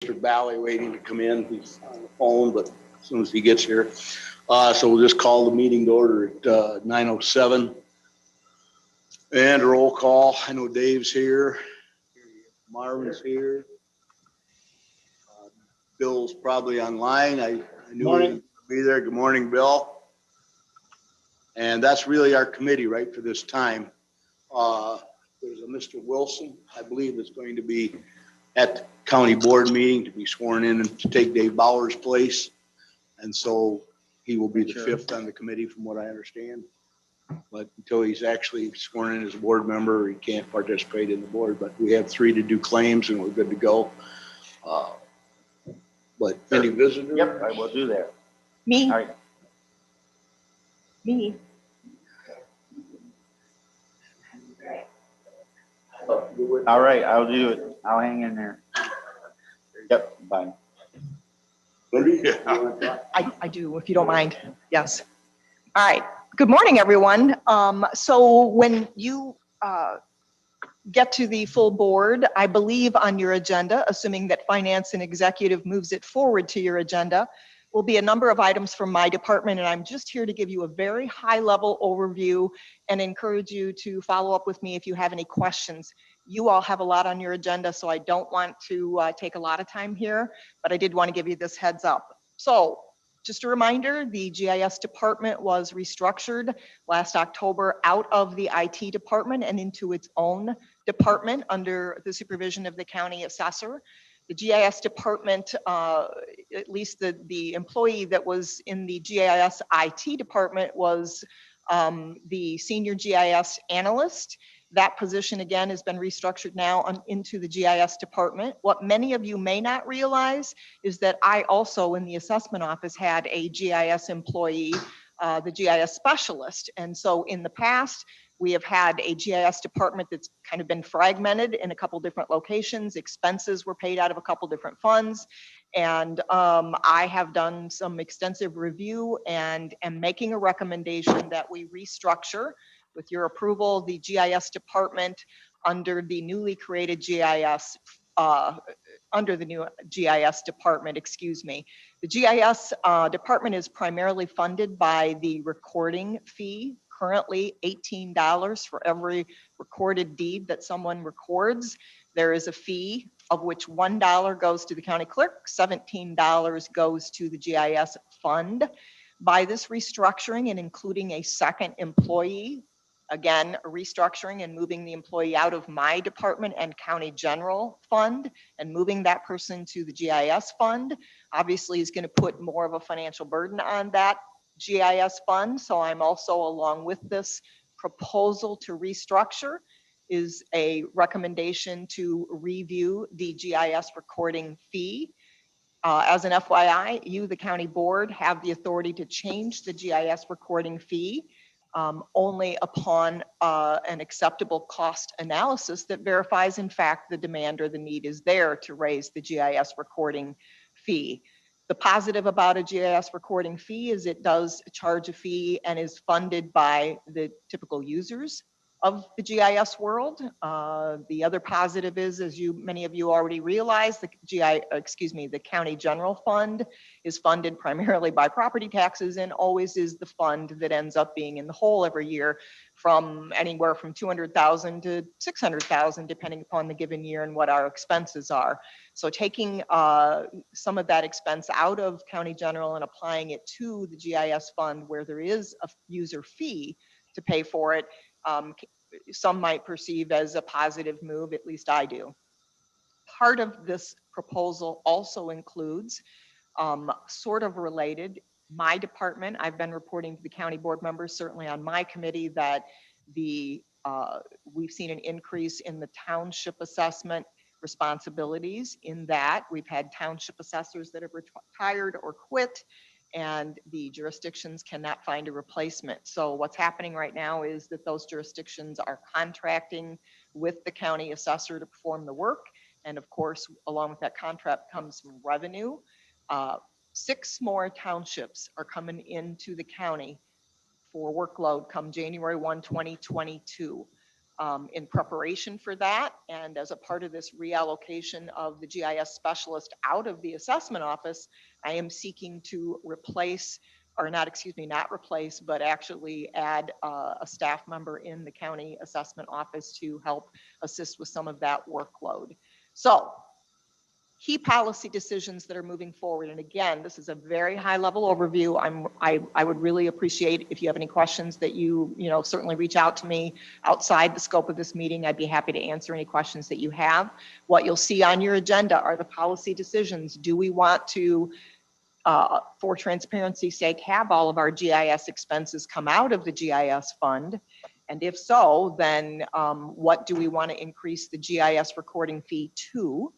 Mr. Bally waiting to come in. He's on the phone, but as soon as he gets here. So we'll just call the meeting to order at 9:07. And roll call. I know Dave's here. Marvin's here. Bill's probably online. I knew he would be there. Good morning, Bill. And that's really our committee, right, for this time. There's a Mr. Wilson, I believe, that's going to be at the county board meeting to be sworn in and to take Dave Bauer's place. And so he will be the fifth on the committee from what I understand. But until he's actually sworn in as a board member, he can't participate in the board. But we have 3 to do claims and we're good to go. But any visitors? Yep, I will do that. Me. All right. Me. All right, I'll do it. I'll hang in there. Yep, bye. I do, if you don't mind. Yes. All right. Good morning, everyone. So when you get to the full board, I believe on your agenda, assuming that finance and executive moves it forward to your agenda, will be a number of items from my department. And I'm just here to give you a very high level overview and encourage you to follow up with me if you have any questions. You all have a lot on your agenda, so I don't want to take a lot of time here, but I did want to give you this heads up. So just a reminder, the GIS department was restructured last October out of the IT department and into its own department under the supervision of the county assessor. The GIS department, at least the employee that was in the GIS IT department was the senior GIS analyst. That position, again, has been restructured now into the GIS department. What many of you may not realize is that I also, in the assessment office, had a GIS employee, the GIS specialist. And so in the past, we have had a GIS department that's kind of been fragmented in a couple different locations. Expenses were paid out of a couple different funds. And I have done some extensive review and am making a recommendation that we restructure, with your approval, the GIS department under the newly created GIS, under the new GIS department, excuse me. The GIS department is primarily funded by the recording fee, currently $18 for every recorded deed that someone records. There is a fee of which $1 goes to the county clerk, $17 goes to the GIS fund. By this restructuring and including a second employee, again, restructuring and moving the employee out of my department and county general fund and moving that person to the GIS fund, obviously is going to put more of a financial burden on that GIS fund. So I'm also, along with this proposal to restructure, is a recommendation to review the GIS recording fee. As an FYI, you, the county board, have the authority to change the GIS recording fee only upon an acceptable cost analysis that verifies, in fact, the demand or the need is there to raise the GIS recording fee. The positive about a GIS recording fee is it does charge a fee and is funded by the typical users of the GIS world. The other positive is, as many of you already realize, the county general fund is funded primarily by property taxes and always is the fund that ends up being in the hole every year, from anywhere from $200,000 to $600,000, depending upon the given year and what our expenses are. So taking some of that expense out of county general and applying it to the GIS fund where there is a user fee to pay for it, some might perceive as a positive move, at least I do. Part of this proposal also includes, sort of related, my department. I've been reporting to the county board members, certainly on my committee, that we've seen an increase in the township assessment responsibilities. In that, we've had township assessors that have retired or quit, and the jurisdictions cannot find a replacement. So what's happening right now is that those jurisdictions are contracting with the county assessor to perform the work. And of course, along with that contract comes some revenue. 6 more townships are coming into the county for workload come January 1, 2022. in preparation for that. And as a part of this reallocation of the GIS specialist out of the assessment office, I am seeking to replace, or not, excuse me, not replace, but actually add a staff member in the county assessment office to help assist with some of that workload. So key policy decisions that are moving forward. And again, this is a very high level overview. I would really appreciate if you have any questions that you certainly reach out to me outside the scope of this meeting. I'd be happy to answer any questions that you have. What you'll see on your agenda are the policy decisions. Do we want to, for transparency's sake, have all of our GIS expenses come out of the GIS fund? And if so, then what do we want to increase the GIS recording fee to?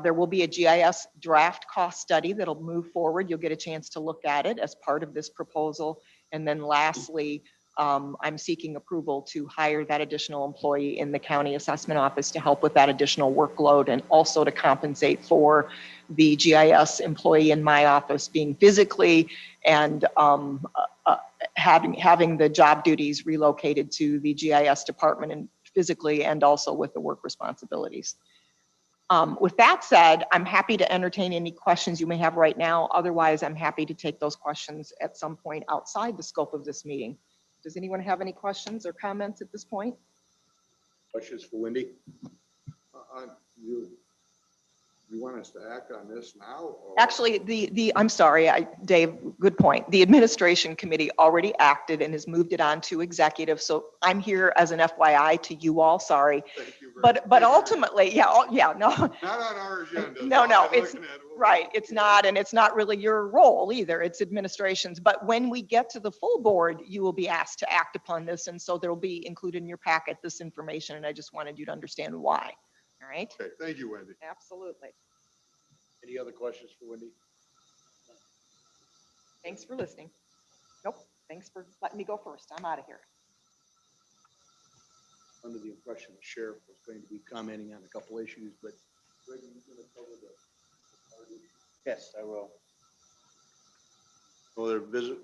There will be a GIS draft cost study that'll move forward. You'll get a chance to look at it as part of this proposal. And then lastly, I'm seeking approval to hire that additional employee in the county assessment office to help with that additional workload, and also to compensate for the GIS employee in my office being physically and having the job duties relocated to the GIS department, and physically and also with the work responsibilities. With that said, I'm happy to entertain any questions you may have right now. Otherwise, I'm happy to take those questions at some point outside the scope of this meeting. Does anyone have any questions or comments at this point? Questions for Wendy? You want us to act on this now? Or? Actually, I'm sorry, Dave, good point. The administration committee already acted and has moved it on to executive. So I'm here as an FYI to you all, sorry. Thank you very But ultimately, no. Not on our agenda. No, it's right. It's not, and it's not really your role either. It's administration's. But when we get to the full board, you will be asked to act upon this. And so there will be included in your packet this information. And I just wanted you to understand why. All right. Okay, thank you, Wendy. Absolutely. Any other questions for Wendy? Thanks for listening. Nope. Thanks for letting me go first. I'm out of here. Under the impression the sheriff was going to be commenting on a couple issues, but Greg, are you going to cover the party? Yes, I will. Oh, their visit.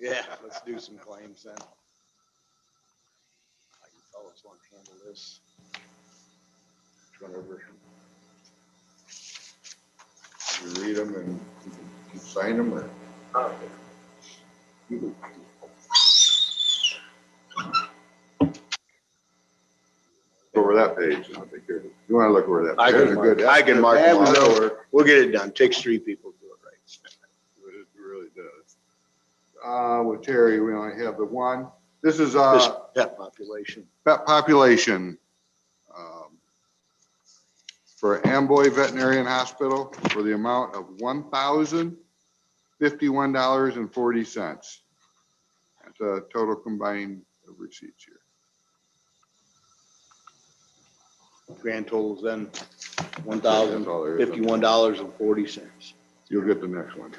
Yeah, let's do some claims then. I can tell us want to handle this. Run over. You read them and you sign them, or? Over that page. I think you want to look over that. I can mark them off. We'll get it done. Takes 3 people to do it right. It really does. With Terry, we only have the one. This is This pet population. pet population for Amboy Veterinarian Hospital for the amount of $1,051.40. That's a total combined of receipts here. Grand totals then $1,051.40. You'll get the next one.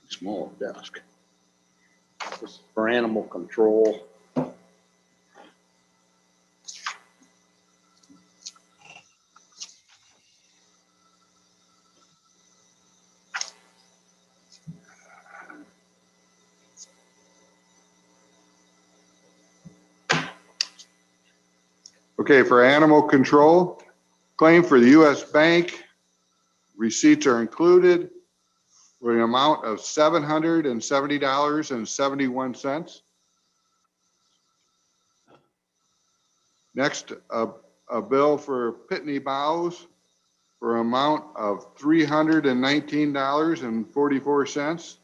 Small desk. This is for animal control. Okay, for animal control, claim for the U.S. Bank, receipts are included for an amount of $770.71. Next, a bill for Pitney Bowes for an amount of $319.44.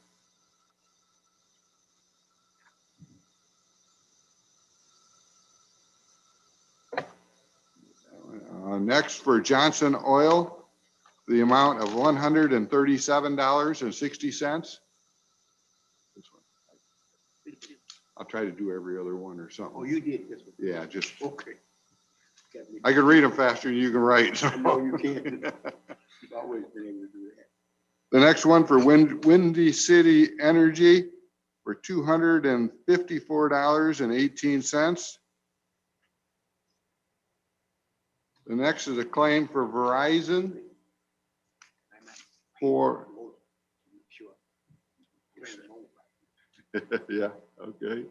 Next, for Johnson Oil, the amount of $137.60. I'll try to do every other one or something. Oh, you did this one. Yeah, just, Okay. I can read them faster than you can write. So. No, you can't. You've always been able to do that. The next one for Windy City Energy for $254.18. The next is a claim for Verizon for, yeah, okay.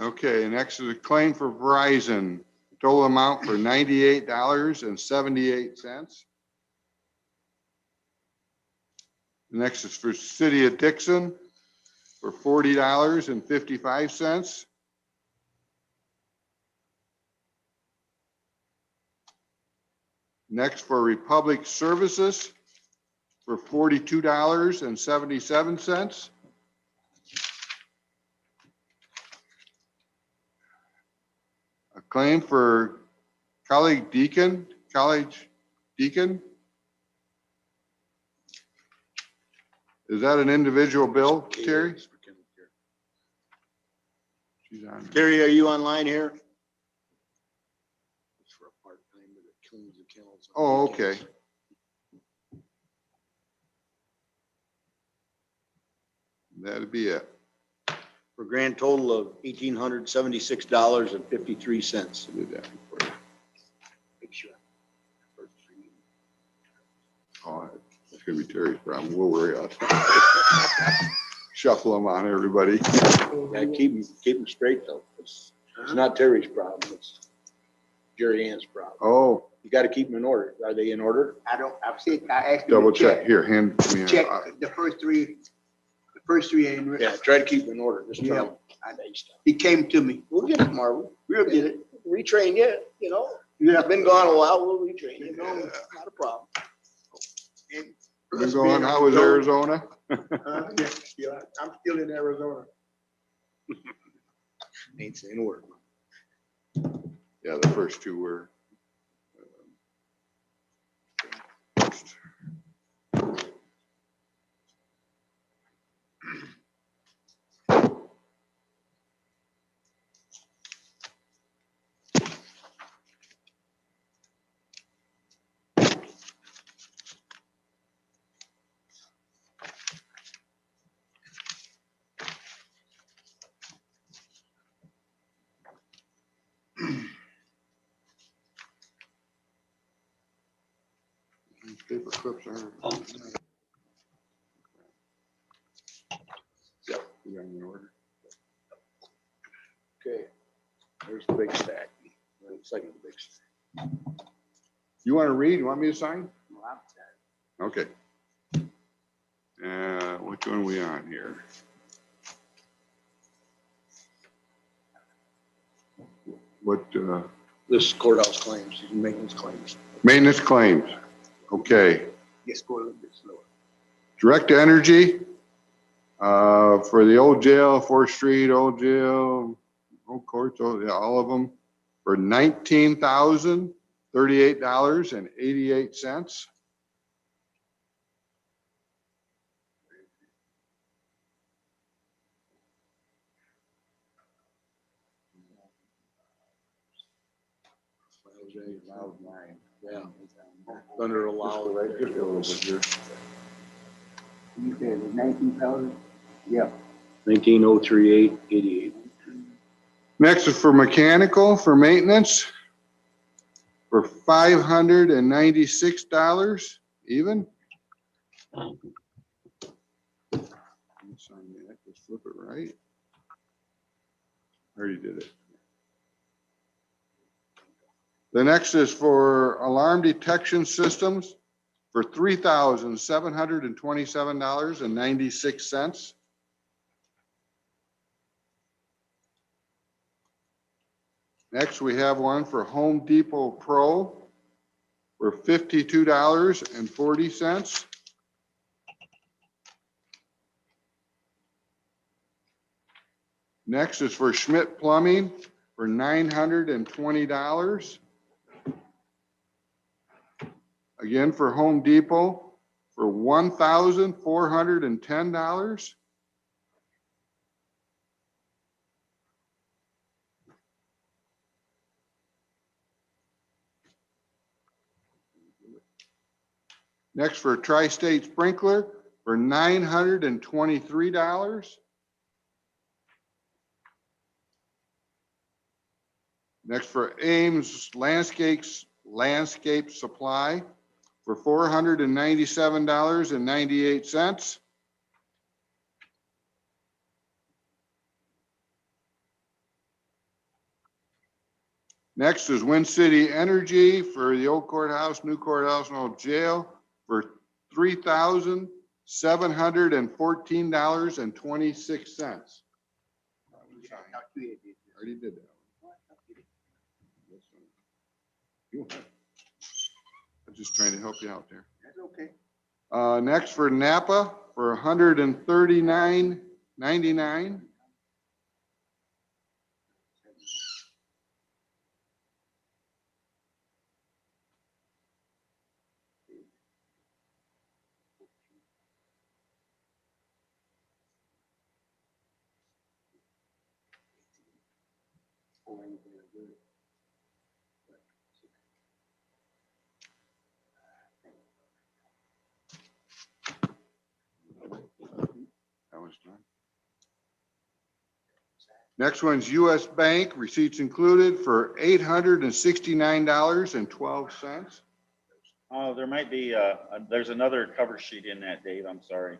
Okay, next is a claim for Verizon, total amount for $98.78. Next is for City of Dixon for $40.55. Next for Republic Services for $42.77. A claim for College Deacon. Is that an individual bill, Terry? She's on. Terry, are you online here? It's for a part-time, but it cleans the kennels on Oh, weekends. okay. That'd be it. For a grand total of $1,876.53. Did that before. Make sure. Oh, it's gonna be Terry's problem. We'll worry about it. Shuffle them on everybody. Yeah, keep them straight though. It's not Terry's problem. It's Jerry Ann's problem. Oh, You got to keep them in order. Are they in order? I asked him double to check. Here, hand me. check the first three ain't written. Yeah, try to keep them in order this Yeah. time. He came to me. We'll get it, Marvin. We'll get it. Retrain you, you know. Yeah. Been gone a while, we'll retrain you. No, not a problem. And Been going, how was Arizona? Yeah, I'm still in Arizona. Ain't saying a word. Yeah, the first two were. Paper clips are. Yep, we got them in order. Okay. There's the big stack. Second big stack. You want to read? You want me to sign? Well, I'm Okay. tired. Which one are we on here? What, This courthouse claims, these maintenance claims. maintenance claims? Okay. Just go a little bit slower. Direct Energy, for the old jail, 4th Street, old jail, old courts, yeah, all of them, for $19,038.88. Yeah. Under allowed. Just a little bit here. You said it was 19,000? Yeah. 19,038.88. Next is for mechanical, for maintenance, for $596 even. Sign that, just flip it right. I already did it. The next is for alarm detection systems for $3,727.96. Next, we have one for Home Depot Pro for $52.40. Next is for Schmidt Plumbing for $920. Again, for Home Depot for $1,410. Next for Tri-State Sprinkler for $923. Next for Ames Landscape Supply for $497.98. Next is Wind City Energy for the old courthouse, new courthouse, and old jail for $3,714.26. Already did that. I'm just trying to help you out there. That's okay. Next for Napa for $139.99. That was done. Next one's US Bank, receipts included for $869.12. Oh, there might be, there's another cover sheet in that, Dave, I'm sorry.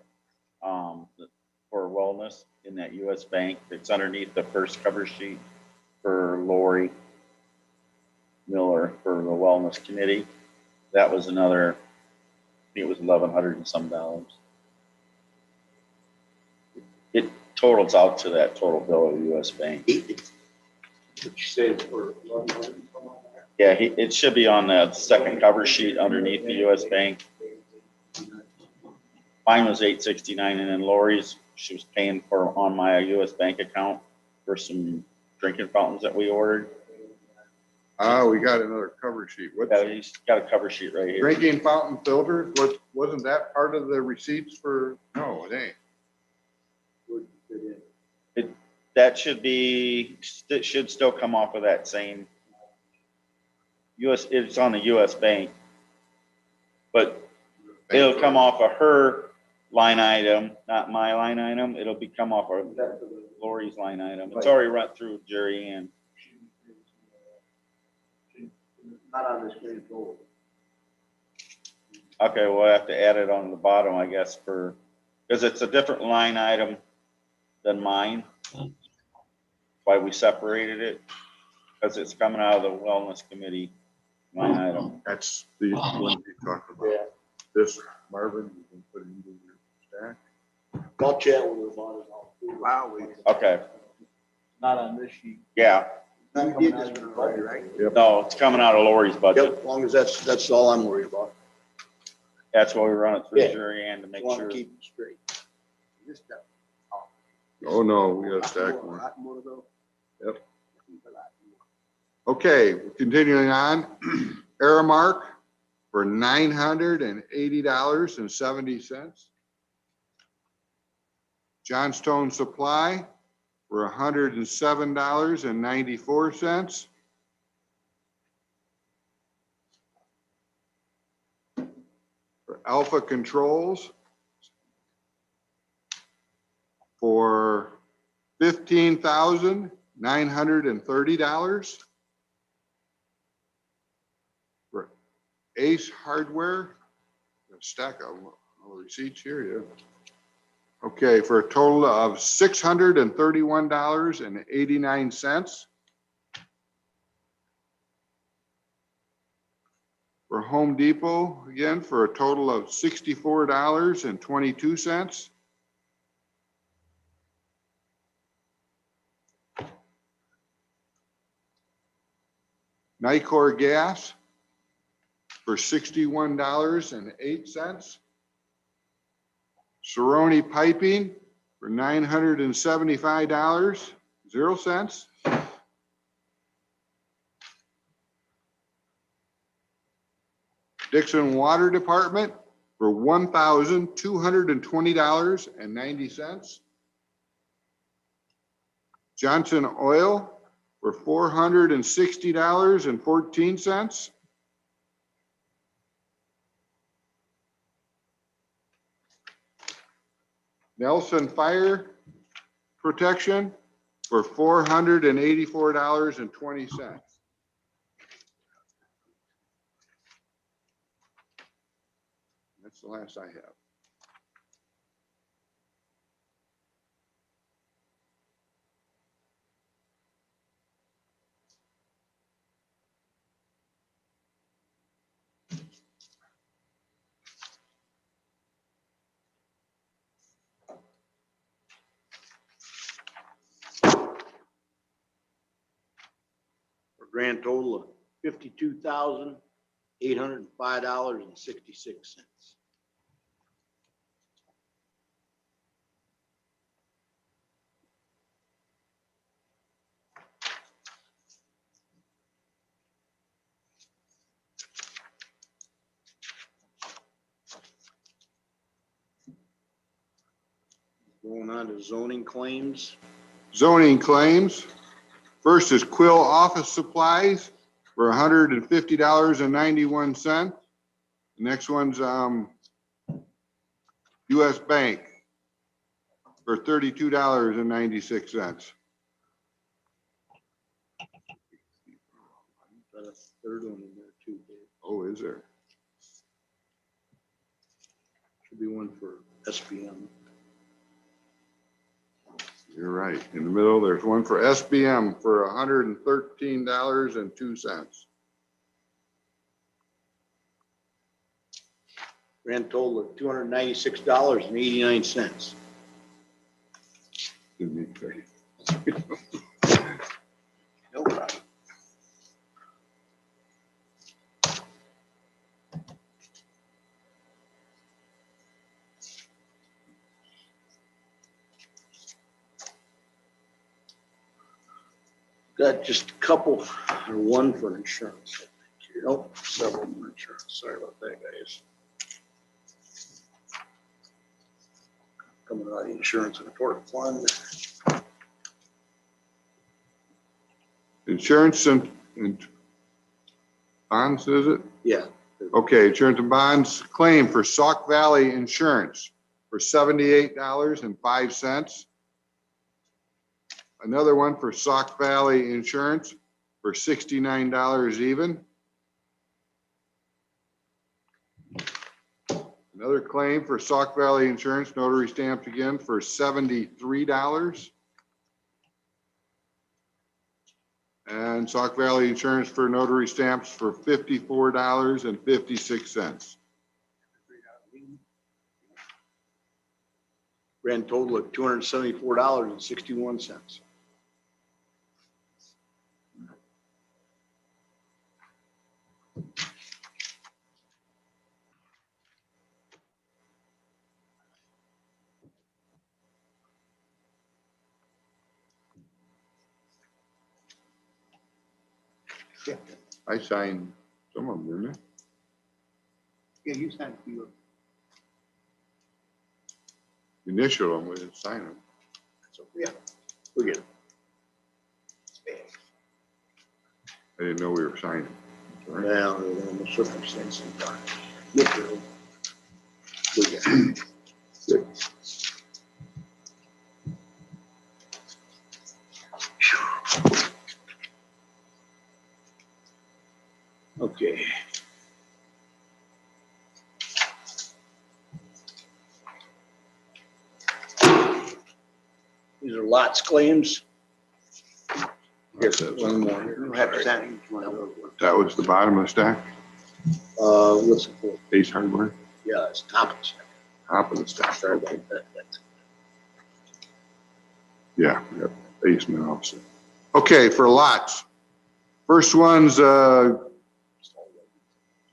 For wellness in that US Bank, it's underneath the first cover sheet for Lori Miller for the Wellness Committee. That was another, I think it was $1,100 and some dollars. It totals out to that total bill of the US Bank. Yeah, it should be on the second cover sheet underneath the US Bank. Mine was $869, and then Lori's, she was paying for on my US Bank account for some drinking fountains that we ordered. We got another cover sheet. What's Yeah, he's got a cover sheet right here. drinking fountain filters? Wasn't that part of the receipts for? No, it ain't. That should be, it should still come off of that same it's on the US Bank, but it'll come off of her line item, not my line item. It'll come off of Lori's line item. It's already run through Jerry Ann. Not on this screen forward. Okay, we'll have to add it on the bottom, I guess, because it's a different line item than mine. Why we separated it, because it's coming out of the Wellness Committee line item. That's the one you talked about. Yeah. This, Marvin, you can put it into your stack. I'll chat with her about it. Wow. Okay, Not on this sheet. yeah. You did this one already, right? Yep. No, it's coming out of Lori's budget. Yep, as long as that's all I'm worried about. That's why we run it through Yeah. Jerry Ann to make Want sure. to keep it straight. This stuff. Oh, no, we got a stack A more. lot more to go. Yep. Okay, continuing on. Aramark for $980.70. Johnstone Supply for $107.94. For Alpha Controls for $15,930. For Ace Hardware, a stack of all the receipts here, yeah. Okay, for a total of $631.89. For Home Depot, again, for a total of $64.22. Nicor Gas for $61.08. Cerrone Piping for $975.00. Dixon Water Department for $1,220.90. Johnson Oil for $460.14. Nelson Fire Protection for $484.20. That's the last I have. For a grand total of $52,805.66. Going on to zoning claims. Zoning claims. First is Quill Office Supplies for $150.91. The next one's US Bank for $32.96. Got a third one in there too, Dave. Oh, is there? Should be one for SBM. You're right. In the middle, there's one for SBM for $113.02. Grand total of $296.89. Didn't mean to. No problem. Got just a couple, or one for insurance. Nope, several for insurance. Sorry about that, guys. Coming out of the insurance and tort fund. Insurance and bonds, is it? Yeah. Okay, insurance and bonds claim for Sauk Valley Insurance for $78.05. Another one for Sauk Valley Insurance for $69 even. Another claim for Sauk Valley Insurance, notary stamped again for $73. And Sauk Valley Insurance for notary stamps for $54.56. Grand total of $274.61. I signed some of them, didn't I? Yeah, you signed a few. Initial them, we didn't sign them. So, yeah, we're good. I didn't know we were signing. Sorry. Well, in the circumstances. We're good. Good. Okay. These are lots claims. Yes, one more. You don't have to sign each one of those. That was the bottom of the stack, What's it for? Ace Hardware, Yeah, it's top of the stack. top of the stack. Sorry about that. Yeah, yep, basement offset. Okay, for lots. First one's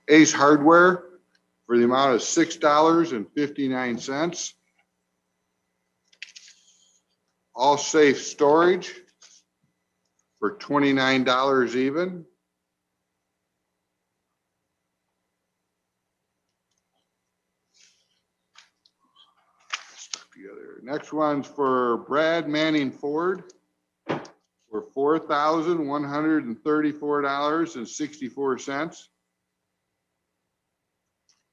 Ace Hardware for the amount of $6.59. All Safe Storage for $29 even. Stuck together. Next one's for Brad Manning Ford for $4,134.64.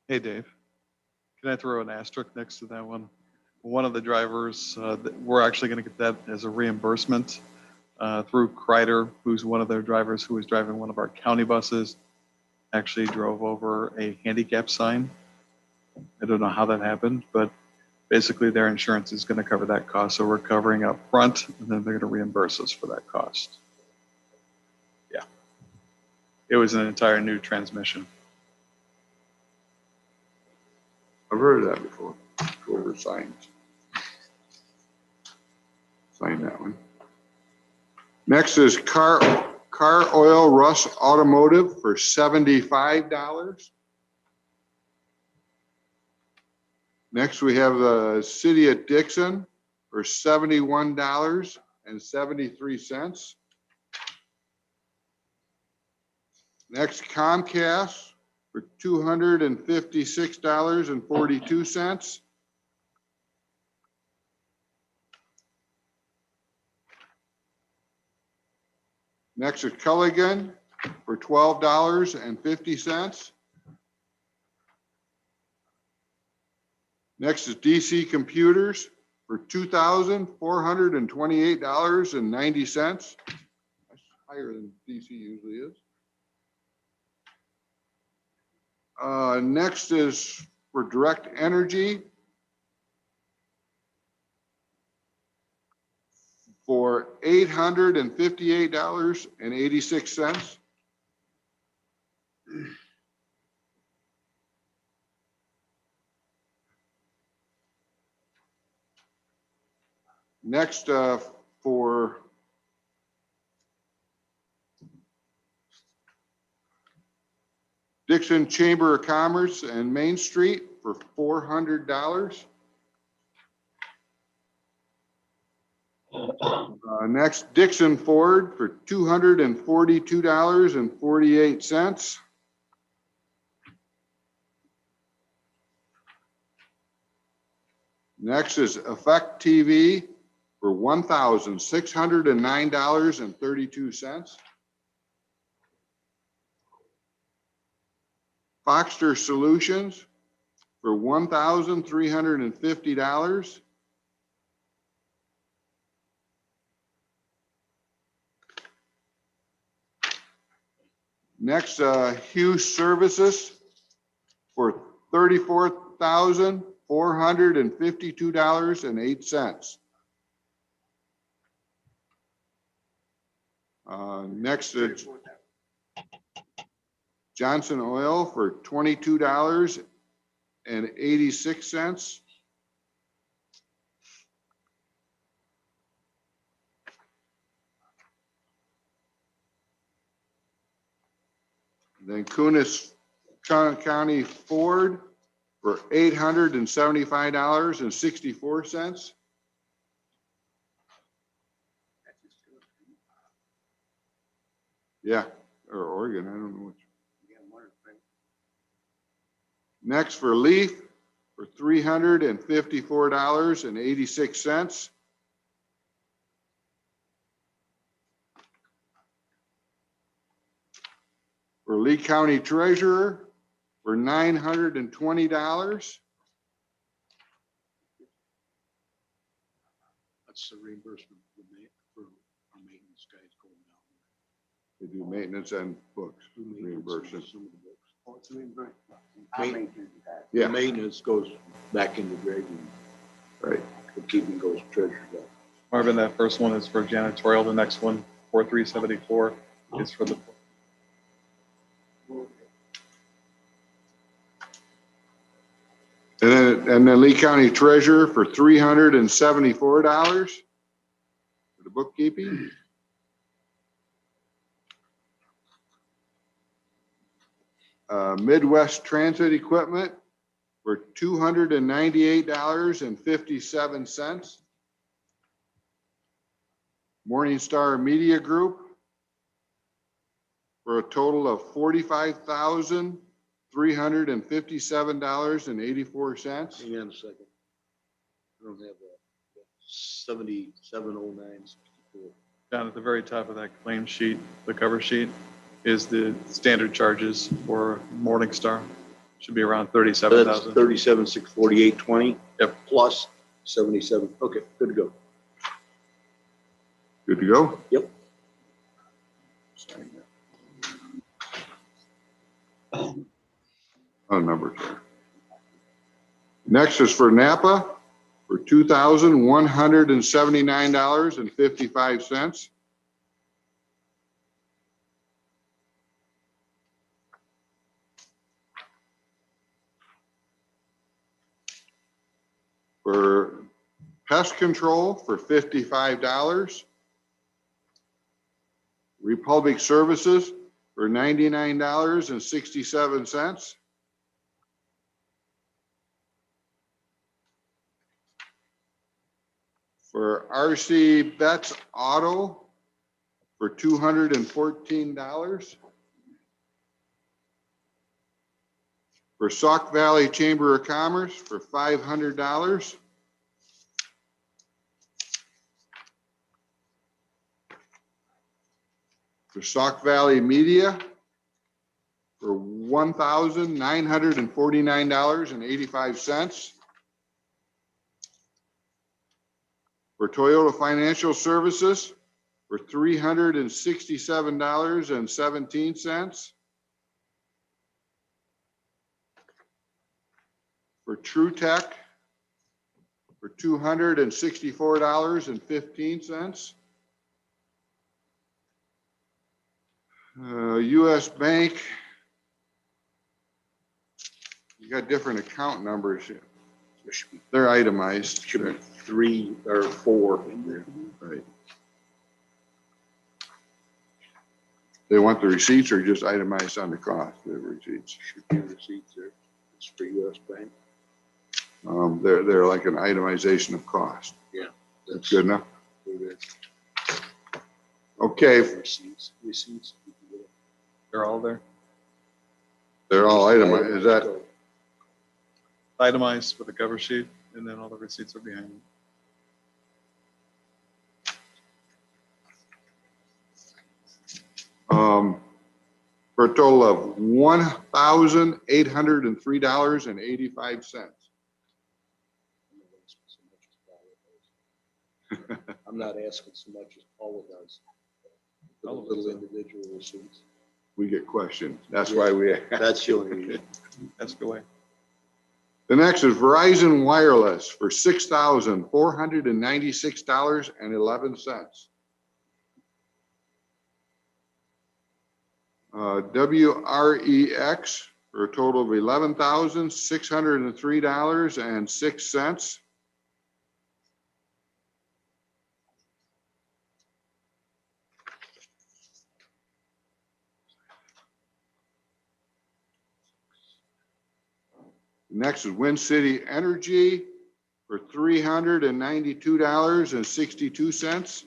Hey, Dave, can I throw an asterisk next to that one? one of the drivers, we're actually going to get that as a reimbursement through Kreider, who's one of their drivers who was driving one of our county buses, actually drove over a handicap sign. I don't know how that happened, but basically their insurance is going to cover that cost. So we're covering up front, and then they're going to reimburse us for that cost. Yeah. It was an entire new transmission. I've heard of that before. Go over signs. Sign that one. Next is car oil Russ Automotive for $75. Next, we have the City of Dixon for $71.73. Next, Comcast for $256.42. Next is Culligan for $12.50. Next is DC Computers for $2,428.90. That's higher than DC usually is. Next is for Direct Energy for $858.86. Next, for Dixon Chamber of Commerce and Main Street for $400. Next, Dixon Ford for $242.48. Next is Effect TV for $1,609.32. Foxter Solutions for $1,350. Next, Hughes Services for $34,452.08. Next is Johnson Oil for $22.86. Then Kunis County Ford for $875.64. Yeah, or Oregon, I don't know which. Next for Leaf for $354.86. For Lee County Treasurer for $920. That's the reimbursement for our maintenance guys going down They do maintenance and books there. reimbursement. Some of the books. Oh, it's reimbursement. Main- I maintain that. The Yeah, maintenance goes back into Greg and right. bookkeeping goes treasurer. Marvin, that first one is for janitorial. The next one, 4374, is for the. And then Lee County Treasurer for $374 for the bookkeeping. Midwest Transit Equipment for $298.57. Morningstar Media Group for a total of $45,357.84. Hang on a second. I don't have that. 770964. Down at the very top of that claim sheet, the cover sheet, is the standard charges for Morningstar. Should be around That's 37,000. 37,648.20. Yep. Plus 77. Okay, good to go. Good to go? Yep. Oh, numbers there. Next is for Napa for $2,179.55. For pest control for $55. Republic Services for $99.67. For RC Betts Auto for $214. For Sauk Valley Chamber of Commerce for $500. For Sauk Valley Media for $1,949.85. For Toyota Financial Services for $367.17. For True Tech for $264.15. US Bank, you got different account numbers. They're itemized. Should be 3 or 4 in there. Right. They want the receipts or just itemized on the cost of the receipts? Should be receipts there. It's for US Bank. They're like an itemization of cost. Yeah. That's good enough. Good. Okay, Receipts. They're all there. they're all itemized. Is that, Itemized with the cover sheet, and then all the receipts are behind it. for a total of $1,803.85. I'm not asking so much as Paula does. For the little individual receipts. We get questioned. That's why we. That's the only reason. That's the way. The next is Verizon Wireless for $6,496.11. WREX for a total of $11,603.06. Next is Wind City Energy for $392.62.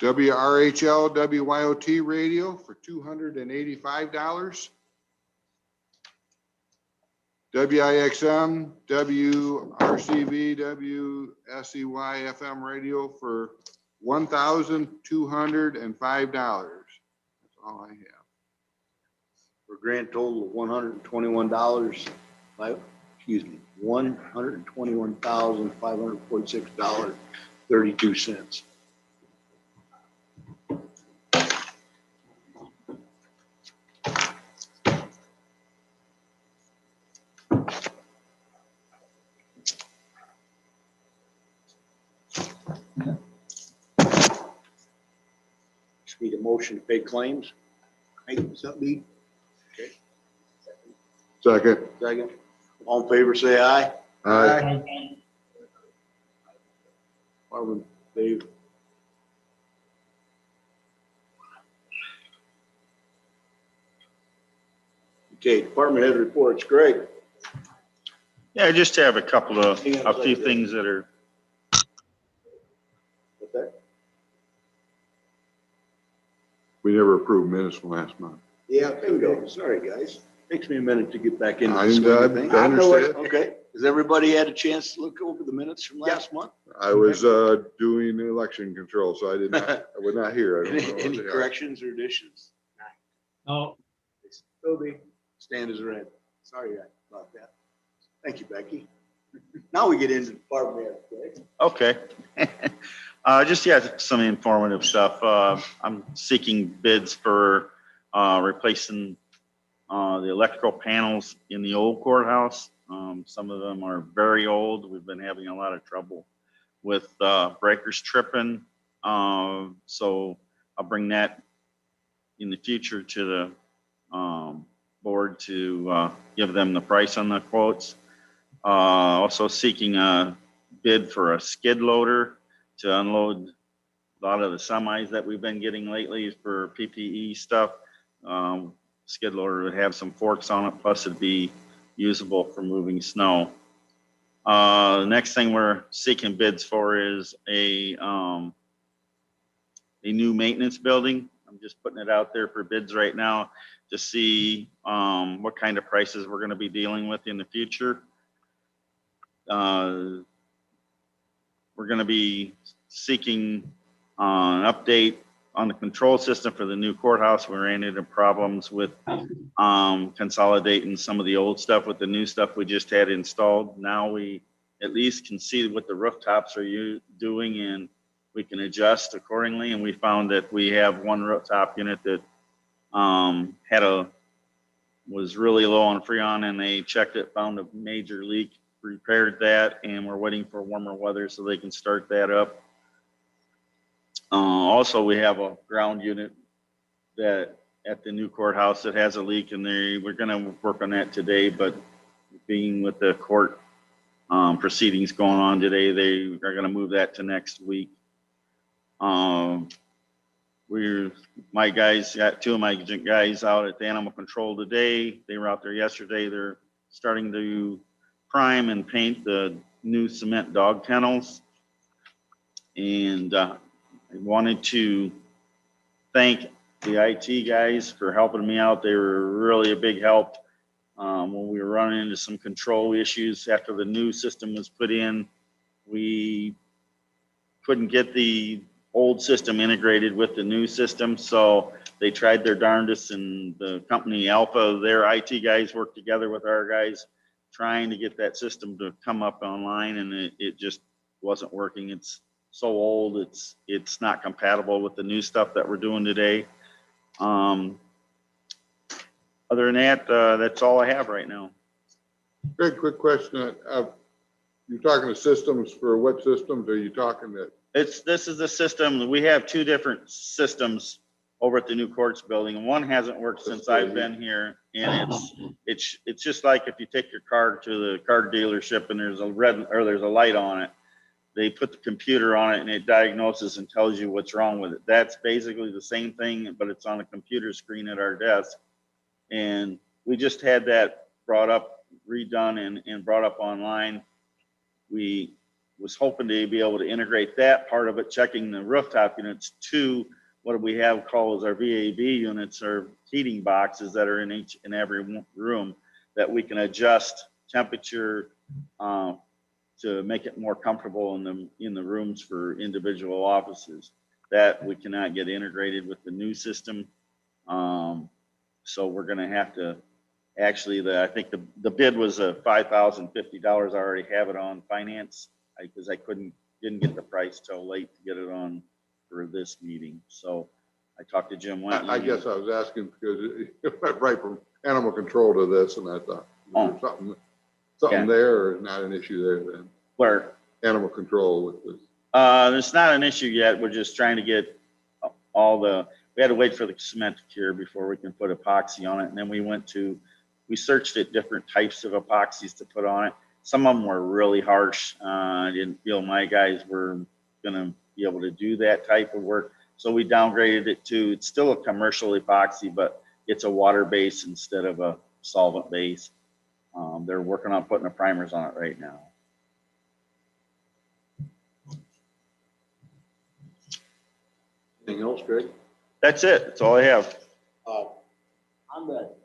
WRHL WYOT radio for $285. WIXM WRCV WSEY FM radio for $1,205. That's all I have. For a grand total of $121, $121,546.32. Just need a motion to pay claims. Hey, something? Okay. Second. Second. All in favor, say aye. Aye. Marvin, Dave. Okay, department head reports. Greg. Yeah, I just have a couple of, Hang on a a few second. things that are, What's that? We never approved minutes from last month. Yeah, bingo. Sorry, guys. Takes me a minute to get back into I the swing of understand. things. I understand. Okay. Has everybody had a chance to look over the minutes from last month? I was doing election control, so I did not, I was not here. I don't know what Any they are. corrections or additions? No, Toby, stand as read. Sorry about that. Thank you, Becky. Now we get into the department head, okay? Okay. Just, yeah, some informative stuff. I'm seeking bids for replacing the electrical panels in the old courthouse. Some of them are very old. We've been having a lot of trouble with breakers tripping. So I'll bring that in the future to the board to give them the price on the quotes. Also seeking a bid for a skid loader to unload a lot of the semis that we've been getting lately for PPE stuff. Skid loader would have some forks on it, plus it'd be usable for moving snow. The next thing we're seeking bids for is a new maintenance building. I'm just putting it out there for bids right now to see what kind of prices we're going to be dealing with in the future. We're going to be seeking an update on the control system for the new courthouse. We ran into problems with consolidating some of the old stuff with the new stuff we just had installed. Now we at least can see what the rooftops are doing, and we can adjust accordingly. And we found that we have one rooftop unit that was really low on Freon, and they checked it, found a major leak, repaired that, and we're waiting for warmer weather so they can start that up. Also, we have a ground unit that at the new courthouse that has a leak, and we're going to work on that today, but being with the court proceedings going on today, they are going to move that to next week. My guys got two of my guys out at the animal control today. They were out there yesterday. They're starting to prime and paint the new cement dog kennels. And I wanted to thank the IT guys for helping me out. They were really a big help when we were running into some control issues after the new system was put in. We couldn't get the old system integrated with the new system, so they tried their darndest, and the company Alpha, their IT guys worked together with our guys trying to get that system to come up online, and it just wasn't working. It's so old, it's not compatible with the new stuff that we're doing today. Other than that, that's all I have right now. Greg, quick question. You're talking to systems for what systems are you talking that? This is the system. We have two different systems over at the new courts building. One hasn't worked since I've been here, and it's just like if you take your car to the car dealership and there's a light on it. They put the computer on it and it diagnoses and tells you what's wrong with it. That's basically the same thing, but it's on a computer screen at our desk. And we just had that redone and brought up online. We was hoping to be able to integrate that part of it, checking the rooftop units, to what we have called as our VAB units, or heating boxes that are in each and every room, that we can adjust temperature to make it more comfortable in the rooms for individual offices. That we cannot get integrated with the new system. So we're going to have to, actually, I think the bid was $5,050. I already have it on finance because I didn't get the price till late to get it on for this meeting. So I talked to Jim Wentley. I guess I was asking because it went right from animal control to this, and I thought something there, or not an issue there then? Where? Animal control with this. It's not an issue yet. We're just trying to get we had to wait for the cement to cure before we can put epoxy on it. And then we searched at different types of epoxies to put on it. Some of them were really harsh. I didn't feel my guys were going to be able to do that type of work. So we downgraded it to, it's still a commercial epoxy, but it's a water base instead of a solvent base. They're working on putting the primers on it right now. Anything else, Greg? That's it. That's all I have. On that.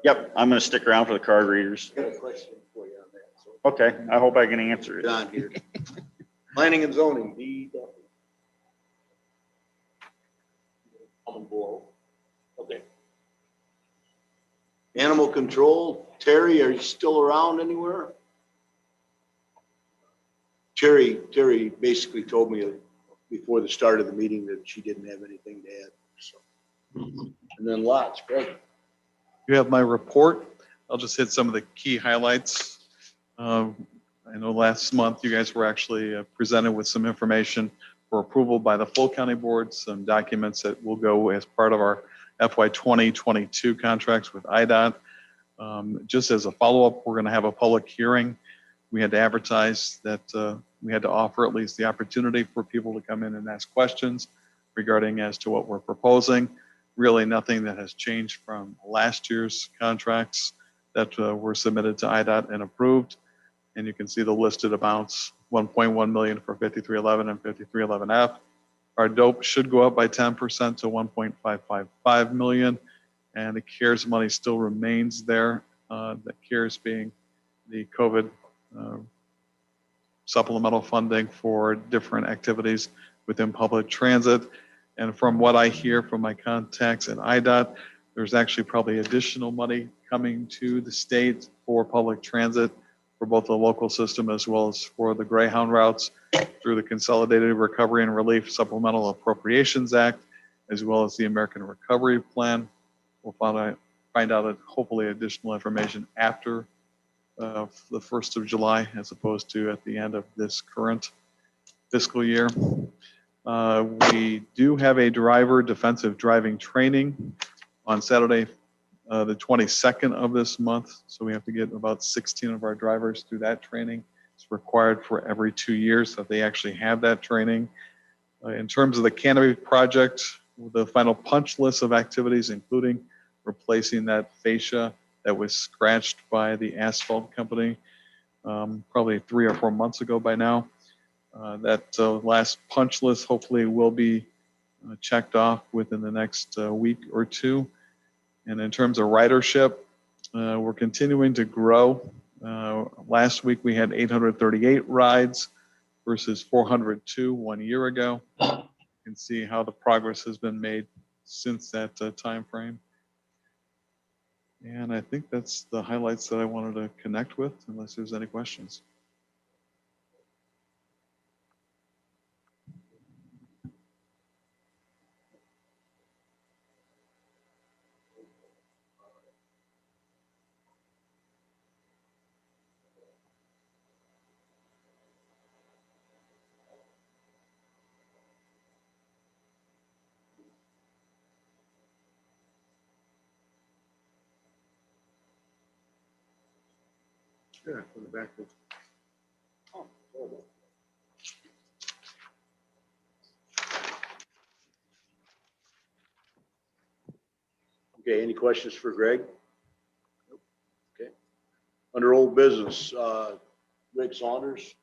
Yep, I'm going to stick around for the card readers. I got a question for you on that. So Okay, I hope I can answer it. Don here. Planning and zoning, DW. Coming below. Animal control, Terry, are you still around anywhere? Terry basically told me before the start of the meeting that she didn't have anything to add, so. And then lots, Greg. You have my report. I'll just hit some of the key highlights. I know last month you guys were actually presented with some information for approval by the full county board, some documents that will go as part of our FY 2022 contracts with IDOT. Just as a follow-up, we're going to have a public hearing. We had to advertise that we had to offer at least the opportunity for people to come in and ask questions regarding as to what we're proposing. Really nothing that has changed from last year's contracts that were submitted to IDOT and approved. And you can see the listed amounts, 1.1 million for 5311 and 5311F. Our dope should go up by 10% to 1.555 million. And the CARES money still remains there. The CARES being the COVID supplemental funding for different activities within public transit. And from what I hear from my contacts at IDOT, there's actually probably additional money coming to the state for public transit for both the local system as well as for the Greyhound routes through the Consolidated Recovery and Relief Supplemental Appropriations Act, as well as the American Recovery Plan. We'll find out hopefully additional information after the 1st of July, as opposed to at the end of this current fiscal year. We do have a driver defensive driving training on Saturday, the 22nd of this month. So we have to get about 16 of our drivers through that training. It's required for every 2 years that they actually have that training. In terms of the canopy project, the final punch list of activities, including replacing that fascia that was scratched by the asphalt company probably 3 or 4 months ago by now. That last punch list hopefully will be checked off within the next week or two. And in terms of ridership, we're continuing to grow. Last week we had 838 rides versus 402 1 year ago. You can see how the progress has been made since that time frame. And I think that's the highlights that I wanted to connect with, unless there's any questions. Yeah, from the back. Oh, horrible. Okay, any questions for Greg? Okay. Under old business, Rick Saunders.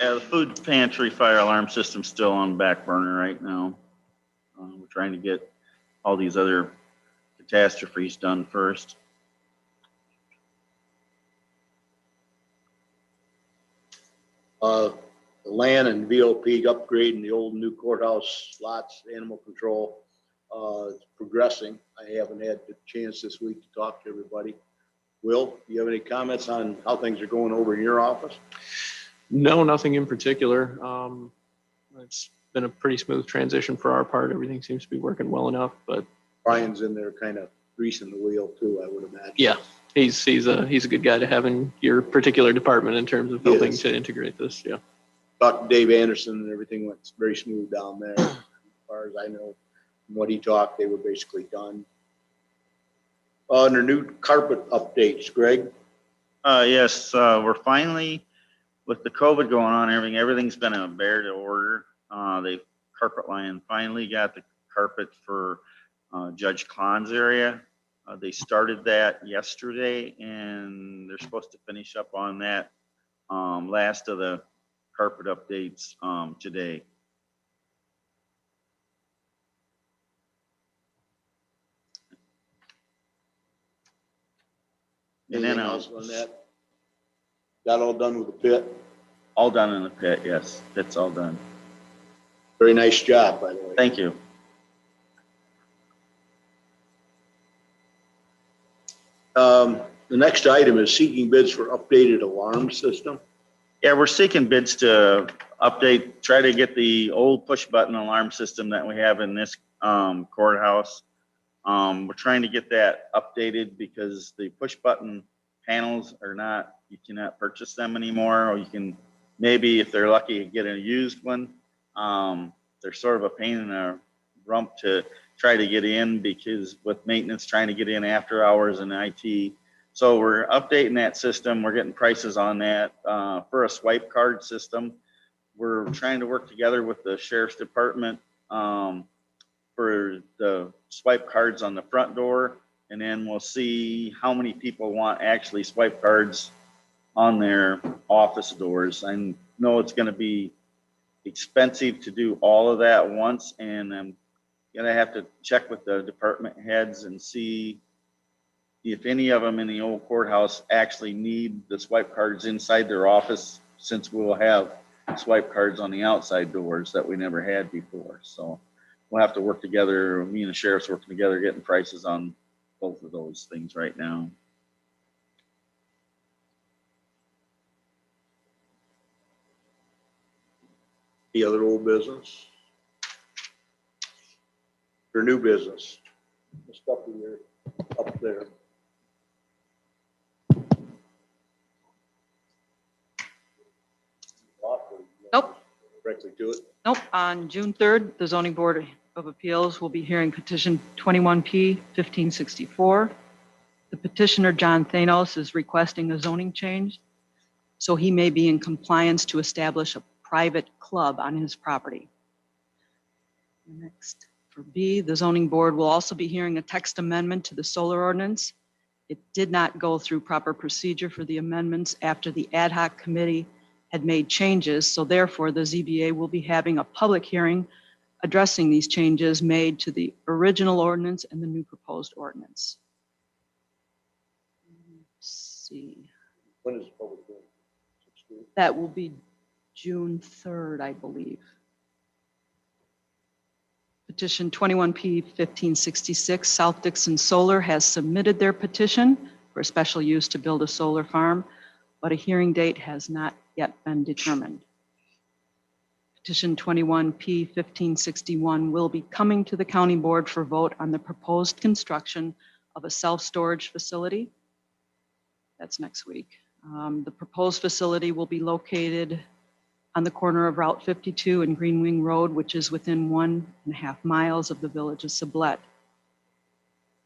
Yeah, the food pantry fire alarm system's still on back burner right now. We're trying to get all these other catastrophes done first. The land and VOP upgrade in the old new courthouse lots, animal control, it's progressing. I haven't had the chance this week to talk to everybody. Will, do you have any comments on how things are going over in your office? No, nothing in particular. It's been a pretty smooth transition for our part. Everything seems to be working well enough, but Brian's in there kind of greasing the wheel too, I would imagine. yeah, he's a good guy to have in your particular department in terms of helping to integrate this. Yeah. Talked to Dave Anderson and everything went very smooth down there. As far as I know, from what he talked, they were basically done. Under new carpet updates, Greg. Yes, we're finally, with the COVID going on, everything's been a bear to order. The carpet line finally got the carpet for Judge Klon's area. They started that yesterday, and they're supposed to finish up on that last of the carpet updates today. And then Anything else on that? Got all done with the pit? all done in the pit. Yes, it's all done. Very nice job, by the way. Thank you. The next item is seeking bids for updated alarm system. Yeah, we're seeking bids to update, try to get the old push button alarm system that we have in this courthouse. We're trying to get that updated because the push button panels are not, you cannot purchase them anymore, or you can maybe, if they're lucky, get a used one. They're sort of a pain in the rump to try to get in because with maintenance trying to get in after hours and IT. So we're updating that system. We're getting prices on that for a swipe card system. We're trying to work together with the sheriff's department for the swipe cards on the front door. And then we'll see how many people want actually swipe cards on their office doors. I know it's going to be expensive to do all of that once, and I'm going to have to check with the department heads and see if any of them in the old courthouse actually need the swipe cards inside their office, since we'll have swipe cards on the outside doors that we never had before. So we'll have to work together, me and the sheriff's working together, getting prices on both of those things right now. The other old business. Or new business. The stuff in there, up there. Nope. Directly to it. Nope, on June 3rd, the Zoning Board of Appeals will be hearing petition 21P 1564. The petitioner, John Thanos, is requesting a zoning change, so he may be in compliance to establish a private club on his property. Next, for B, the Zoning Board will also be hearing a text amendment to the Solar Ordinance. It did not go through proper procedure for the amendments after the ad hoc committee had made changes, so therefore the ZBA will be having a public hearing addressing these changes made to the original ordinance and the new proposed ordinance. Let's see, When is the public hearing? that will be June 3rd, I believe. Petition 21P 1566, South Dixon Solar has submitted their petition for a special use to build a solar farm, but a hearing date has not yet been determined. Petition 21P 1561 will be coming to the county board for vote on the proposed construction of a self-storage facility. That's next week. The proposed facility will be located on the corner of Route 52 and Green Wing Road, which is within 1.5 miles of the village of Sublett.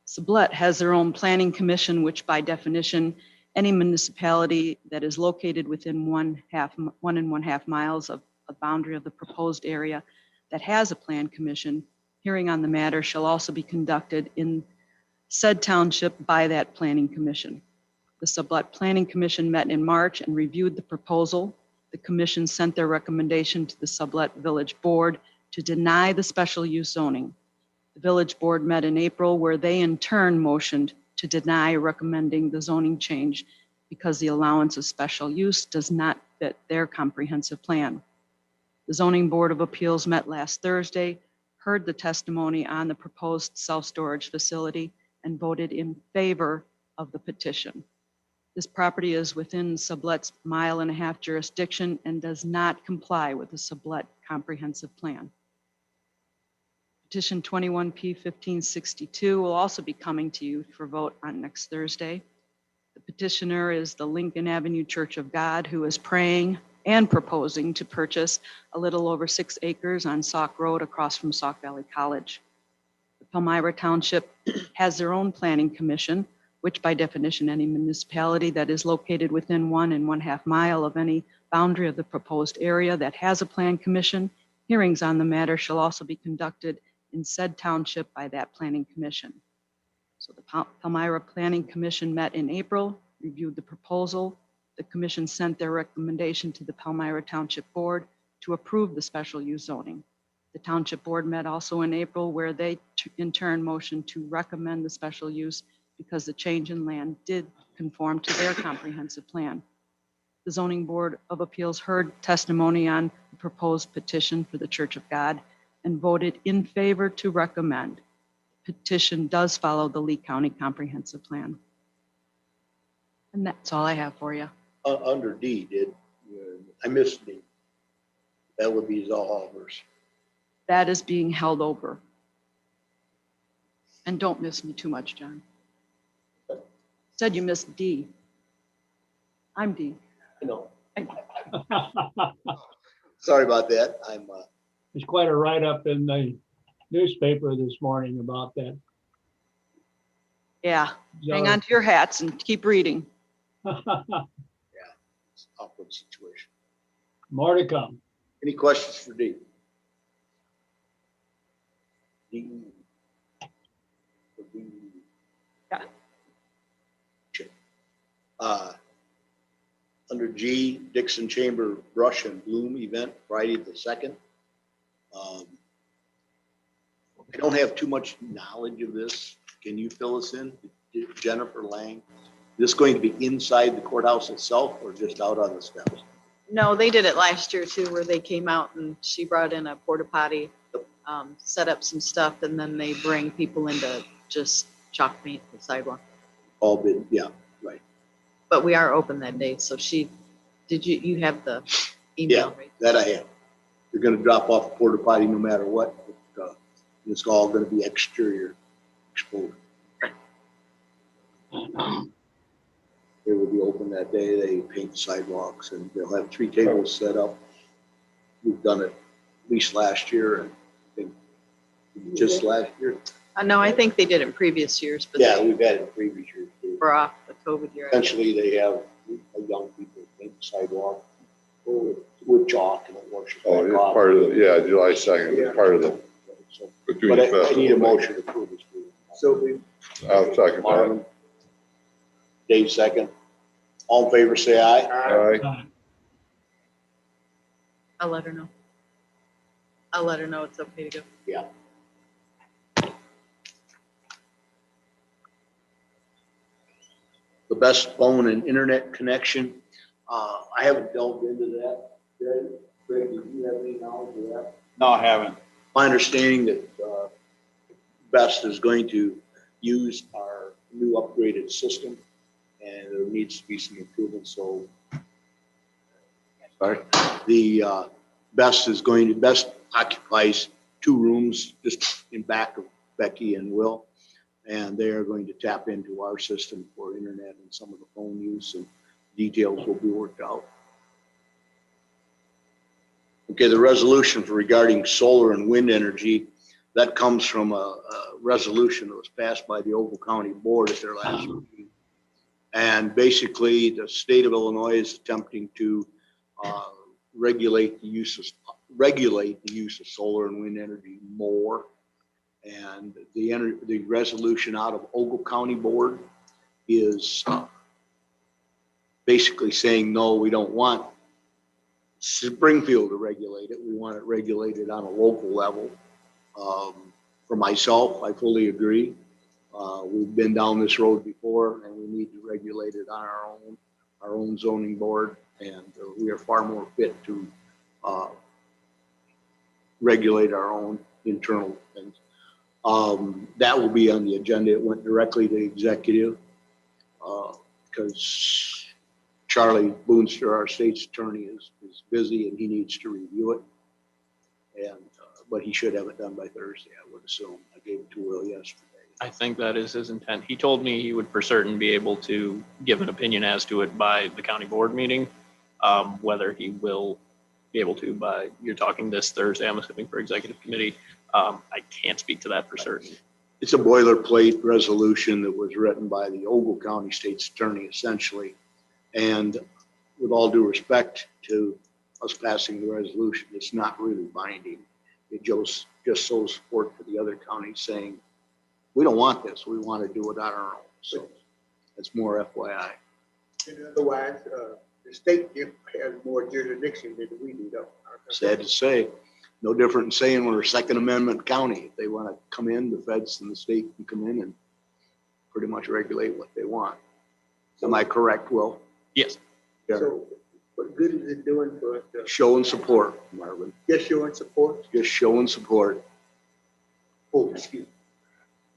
Sublett has their own planning commission, which by definition, any municipality that is located within 1.5 miles of a boundary of the proposed area that has a plan commission, hearing on the matter shall also be conducted in said township by that planning commission. The Sublett Planning Commission met in March and reviewed the proposal. The commission sent their recommendation to the Sublett Village Board to deny the special use zoning. The Village Board met in April, where they in turn motioned to deny recommending the zoning change because the allowance of special use does not fit their comprehensive plan. The Zoning Board of Appeals met last Thursday, heard the testimony on the proposed self-storage facility, and voted in favor of the petition. This property is within Sublett's 1.5 mile jurisdiction and does not comply with the Sublett comprehensive plan. Petition 21P 1562 will also be coming to you for vote on next Thursday. The petitioner is the Lincoln Avenue Church of God, who is praying and proposing to purchase a little over 6 acres on Sauk Road across from Sauk Valley College. The Palmyra Township has their own planning commission, which by definition, any municipality that is located within 1.5 miles of any boundary of the proposed area that has a plan commission, hearings on the matter shall also be conducted in said township by that planning commission. So the Palmyra Planning Commission met in April, reviewed the proposal. The commission sent their recommendation to the Palmyra Township Board to approve the special use zoning. The Township Board met also in April, where they in turn motioned to recommend the special use because the change in land did conform to their comprehensive plan. The Zoning Board of Appeals heard testimony on the proposed petition for the Church of God and voted in favor to recommend. Petition does follow the Lee County Comprehensive Plan. And that's all I have for you. Under D, I missed D. That would be Zellhaber's. That is being held over. And don't miss me too much, John. Said you missed D. I'm D. No. Sorry about that. I'm, There's quite a write-up in the newspaper this morning about that. Yeah, hang on to your hats and keep reading. it's an awkward situation. More to come. Any questions for D? D. Yeah. Under G, Dixon Chamber Brush and Bloom event, Friday the 2nd. I don't have too much knowledge of this. Can you fill us in? Jennifer Lang? Is this going to be inside the courthouse itself or just out on the steps? No, they did it last year too, where they came out and she brought in a porta potty, set up some stuff, and then they bring people in to just chalk paint the sidewalk. All been, yeah, right. But we are open that day, so you have the email, right? That I have. You're gonna drop off a porta potty no matter what. But, it's all gonna be exterior exposure. They will be open that day. They paint sidewalks and they'll have 3 tables set up. We've done it at least last year and I think just last year. No, I think they did in previous years, but Yeah, they we've had it in previous years too. were off the COVID year. Essentially, they have young people paint the sidewalk with chalk and it washes Oh, back it's off. part of the, yeah, July 2nd, it's part of the. So, between but the I need a festival. motion to approve this. So we. I'll second that. Marvin, Dave second. All in favor, say aye. Aye. I'll let her know. I'll let her know it's okay to go. Yeah. The best phone and internet connection. I haven't delved into that. Greg, do you have any knowledge of that? No, I haven't. My understanding that Best is going to use our new upgraded system and there needs to be some improvements. So, sorry, the Best occupies 2 rooms just in back of Becky and Will. And they are going to tap into our system for internet and some of the phone use and details will be worked out. Okay, the resolution for regarding solar and wind energy, that comes from a resolution that was passed by the Ogle County Board at their last meeting. And basically the state of Illinois is attempting to regulate the use of solar and wind energy more. And the resolution out of Ogle County Board is basically saying, no, we don't want Springfield to regulate it. We want it regulated on a local level. For myself, I fully agree. We've been down this road before and we need to regulate it on our own zoning board. And we are far more fit to regulate our own internal things. That will be on the agenda. It went directly to executive because Charlie Boonster, our state's attorney, is busy and he needs to review it. And but he should have it done by Thursday, I would assume. I gave it to Will yesterday. I think that is his intent. He told me he would for certain be able to give an opinion as to it by the county board meeting. Whether he will be able to by, you're talking this Thursday, I'm assuming for executive committee. I can't speak to that for certain. It's a boilerplate resolution that was written by the Ogle County State's Attorney, essentially. And with all due respect to us passing the resolution, it's not really binding. It just shows support for the other counties saying, we don't want this. We want to do it on our own. So it's more FYI. Otherwise, the state has more jurisdiction than we do, though. Sad to say, no different than saying we're a Second Amendment county. If they want to come in, the feds and the state can come in and pretty much regulate what they want. Am I correct, Will? Yes. Yeah. So what good is it doing for us to Show and support, Marvin. just showing support? Just show and support. Oh, excuse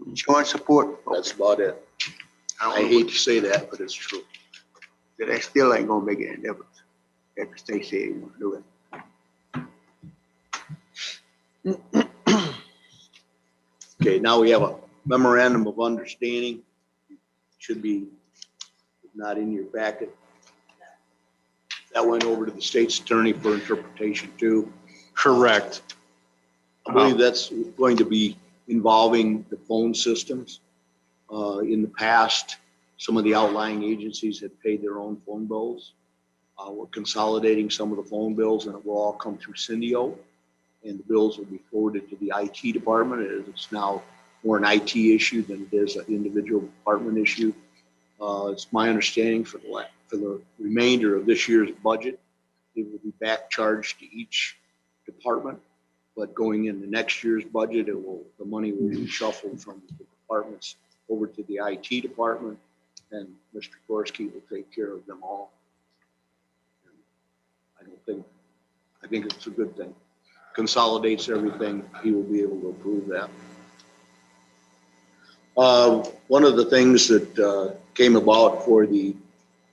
me. Showing support. That's about it. I hate to say that, but it's true. That still ain't gonna make any difference. If the state said you want to do it. Okay, now we have a memorandum of understanding. Should be not in your packet. That went over to the state's attorney for interpretation too. Correct. I believe that's going to be involving the phone systems. In the past, some of the outlying agencies had paid their own phone bills. We're consolidating some of the phone bills and it will all come through Syndio. And the bills will be forwarded to the IT department. It's now more an IT issue than it is an individual department issue. It's my understanding for the remainder of this year's budget, it will be back charged to each department. But going into next year's budget, the money will be shuffled from the departments over to the IT department, and Mr. Gorski will take care of them all. I think it's a good thing. Consolidates everything. He will be able to approve that. One of the things that came about for the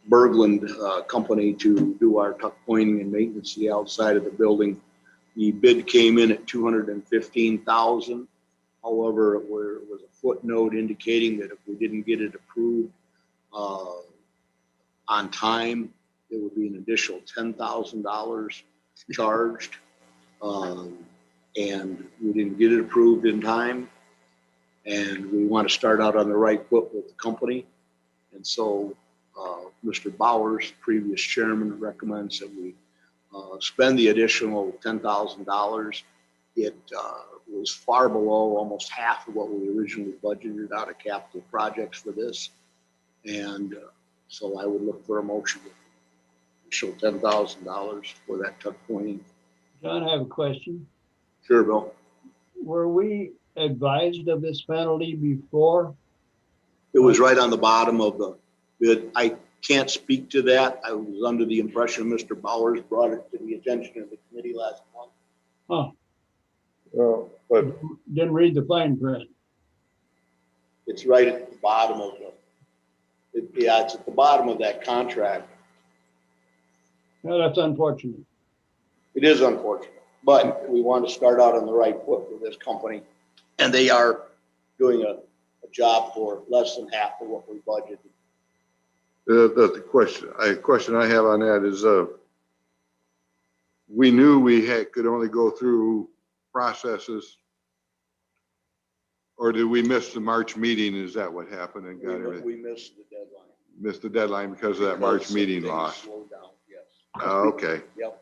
Berglund company to do our tuck pointing and maintenance the outside of the building, the bid came in at $215,000. However, it was a footnote indicating that if we didn't get it approved on time, it would be an additional $10,000 charged. And we didn't get it approved in time. And we want to start out on the right foot with the company. And so Mr. Bowers, previous chairman, recommends that we spend the additional $10,000. It was far below almost half of what we originally budgeted out of capital projects for this. And so I would look for a motion to show $10,000 for that tuck pointing. John, I have a question. Sure, Bill. Were we advised of this penalty before? It was right on the bottom of the bid. I can't speak to that. I was under the impression Mr. Bowers brought it to the attention of the committee last month. Huh, Well, but didn't read the fine print. It's right at the bottom of yeah, it's at the bottom of that contract. Well, that's unfortunate. It is unfortunate, but we want to start out on the right foot with this company. And they are doing a job for less than half of what we budgeted. the question I have on that is, we knew we could only go through processes, or did we miss the March meeting? Is that what happened and got everything? We missed the deadline. Missed the deadline because of that March meeting Things loss. slowed down, yes. Oh, okay. Yep,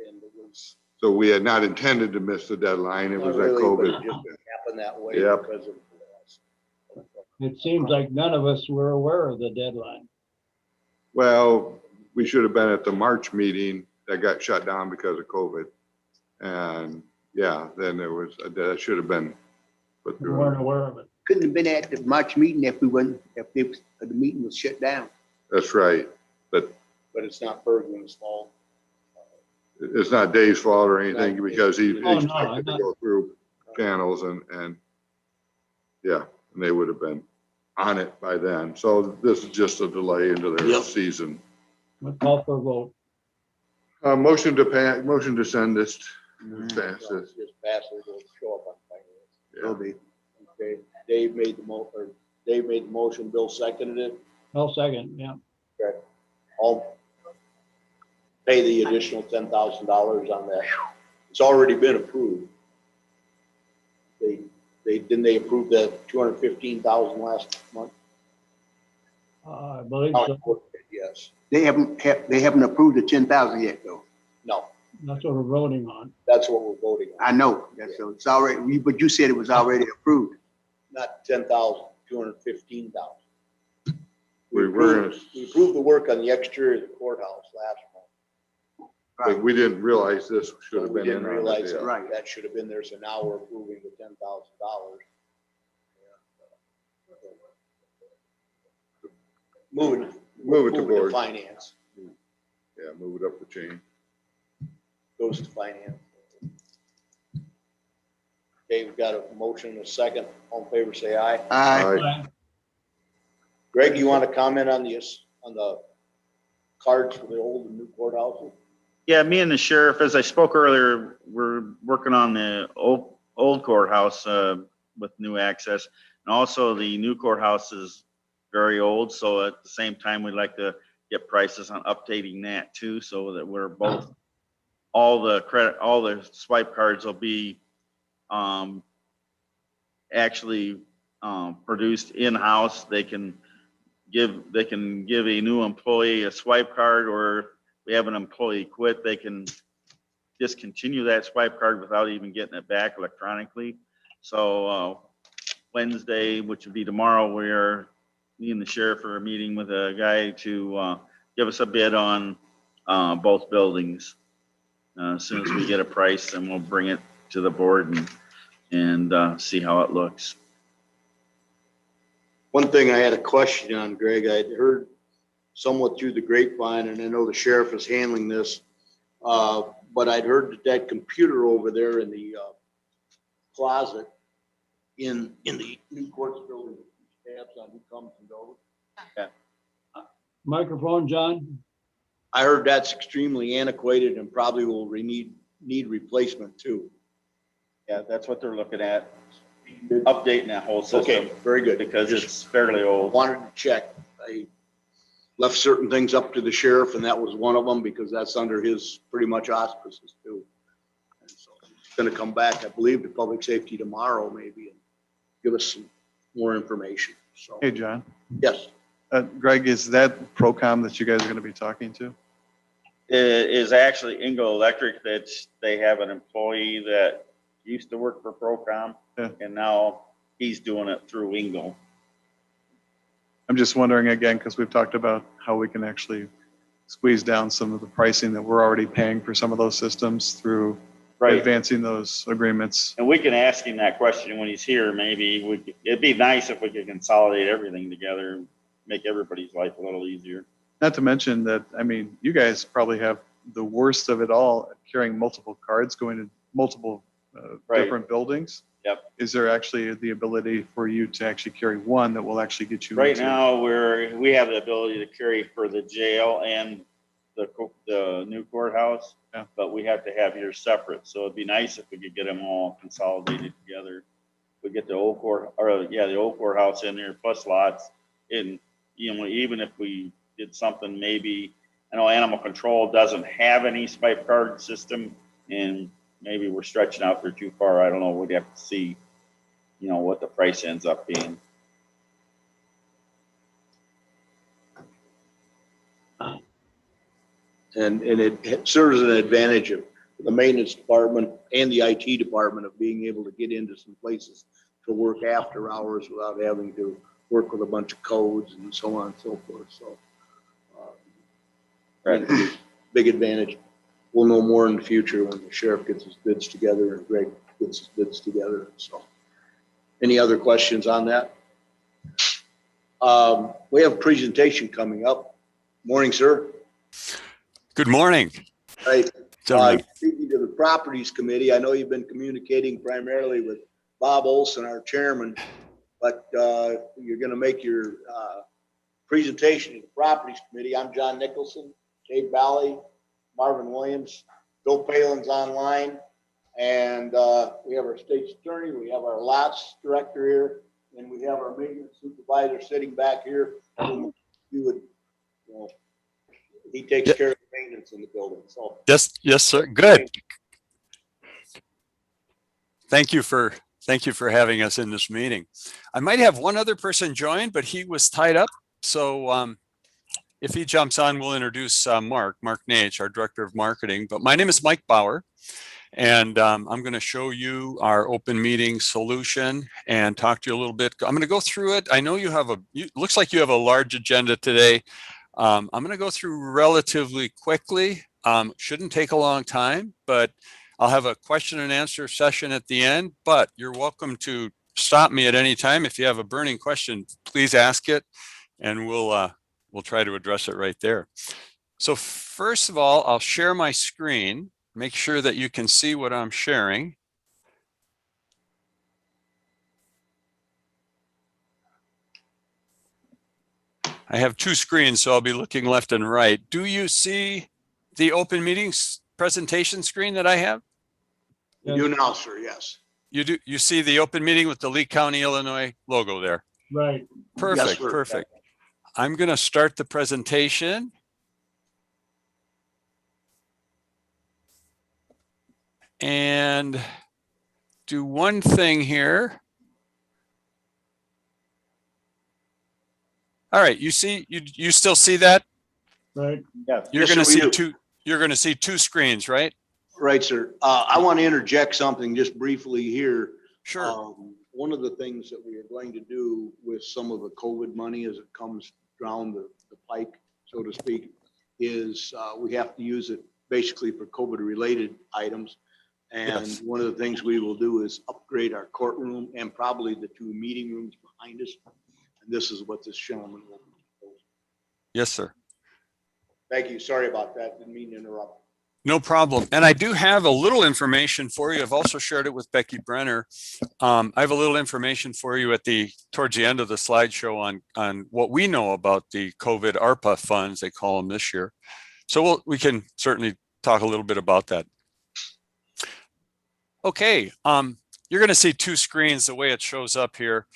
and it was. So we had not intended to miss the deadline. It was Not that really, but COVID. it just happened that way Yep. because of the loss. It seems like none of us were aware of the deadline. Well, we should have been at the March meeting that got shut down because of COVID. And yeah, then there was, that should have been put We through. weren't aware of it. Couldn't have been at the March meeting if the meeting was shut down. That's right. But But it's not Bergman's fault. it's not Dave's fault or anything because he Oh, no, expected to go through channels and yeah, and they would have been on it by then. So this is just a delay into their Yep. season. We'll call for a vote. Motion to send this. Pass this. Just pass it, it'll show up on finance. Yeah. Will be. Okay, Dave made the motion, Bill seconded it. I'll second, yeah. Okay. I'll pay the additional $10,000 on that. It's already been approved. Didn't they approve the $215,000 last month? I believe so. Yes. They haven't approved the 10,000 yet though. No, That's what we're voting on. that's what we're voting on. I know, that's, so it's already, but you said it was already approved. Not 10,000, 215,000. We were, We approved the work on the exterior of the courthouse last month. but we didn't realize this should have We been in didn't on realize it. that, Right. that should have been there, so now we're approving the $10,000. Moving Move it to moving board. finance, Yeah, move it up the chain. goes to finance. Okay, we've got a motion and a second. All in favor, say aye. Aye. All right. Greg, you want to comment on this, on the cards for the old and new courthouses? Yeah, me and the sheriff, as I spoke earlier, we're working on the old courthouse with new access. And also the new courthouse is very old, so at the same time, we'd like to get prices on updating that too, so that we're both, all the swipe cards will be actually produced in-house. They can give a new employee a swipe card, or if we have an employee quit, they can discontinue that swipe card without even getting it back electronically. So Wednesday, which would be tomorrow, me and the sheriff are meeting with a guy to give us a bid on both buildings. As soon as we get a price, then we'll bring it to the board and see how it looks. One thing I had a question on, Greg, I'd heard somewhat through the grapevine, and I know the sheriff is handling this, but I'd heard that computer over there in the closet in the new courts building, tabs on who comes and goes. Yeah. Microphone, John? I heard that's extremely antiquated and probably will need replacement too. Yeah, that's what they're looking at, updating that whole system. Okay, very good. Because it's fairly old. Wanted to check. I left certain things up to the sheriff, and that was one of them because that's under his pretty much auspices too. And so he's going to come back, I believe, to public safety tomorrow maybe and give us some more information. So, Hey, John. yes. Greg, is that Procom that you guys are going to be talking to? It is actually Ingo Electric, that they have an employee that used to work for Procom, Yeah. and now he's doing it through Ingo. I'm just wondering again, because we've talked about how we can actually squeeze down some of the pricing that we're already paying for some of those systems through advancing those agreements. And we can ask him that question when he's here. Maybe it'd be nice if we could consolidate everything together and make everybody's life a little easier. Not to mention that, I mean, you guys probably have the worst of it all, carrying multiple cards going to multiple different buildings. Yep. Is there actually the ability for you to actually carry one that will actually get you? Right now, we have the ability to carry for the jail and the new courthouse, but we have to have yours separate. So it'd be nice if we could get them all consolidated together. We get the old courthouse in there plus lots. And even if we did something, maybe, I know animal control doesn't have any swipe card system, and maybe we're stretching out there too far. I don't know. We'd have to see, what the price ends up being. And it serves an advantage of the maintenance department and the IT department of being able to get into some places to work after hours without having to work with a bunch of codes and so on and so forth. So, big advantage. We'll know more in the future when the sheriff gets his bids together and Greg gets his bids together. So, any other questions on that? We have a presentation coming up. Morning, sir. Good morning. Right. Gentlemen. Speaking to the Properties Committee, I know you've been communicating primarily with Bob Olson, our chairman, but you're going to make your presentation to the Properties Committee. I'm John Nicholson, Dave Valley, Marvin Williams, Bill Palin's online, and we have our state's attorney, we have our lots director here, and we have our maintenance supervisor sitting back here. He takes care of the maintenance in the building. So Yes, sir. Good. Thank you for having us in this meeting. I might have one other person join, but he was tied up. So if he jumps on, we'll introduce Mark Nage, our director of marketing. But my name is Mike Bauer, and I'm going to show you our open meeting solution and talk to you a little bit. I'm going to go through it. I know looks like you have a large agenda today. I'm going to go through relatively quickly. Shouldn't take a long time, but I'll have a question and answer session at the end, but you're welcome to stop me at any time. If you have a burning question, please ask it, and we'll try to address it right there. So first of all, I'll share my screen, make sure that you can see what I'm sharing. I have two screens, so I'll be looking left and right. Do you see the open meetings presentation screen that I have? We do now, sir, yes. You do. You see the open meeting with the Lee County, Illinois logo there. Right. Perfect, sir. perfect. I'm going to start the presentation. And do one thing here. All right, you see, you still see that? Right. Yes. You're Yes, going to sir, we see do. two. You're going to see two screens, right? Right, sir. I want to interject something just briefly here. Sure. One of the things that we are going to do with some of the COVID money as it comes down the pike, so to speak, is we have to use it basically for COVID related items. And Yes. one of the things we will do is upgrade our courtroom and probably the two meeting rooms behind us. And this is what this gentleman will propose. Yes, sir. Thank you. Sorry about that. Didn't mean to interrupt. No problem. And I do have a little information for you. I've also shared it with Becky Brenner. I have a little information for you towards the end of the slideshow on what we know about the COVID Arpa funds, they call them this year. So we can certainly talk a little bit about that. Okay, you're going to see two screens the way it shows up here.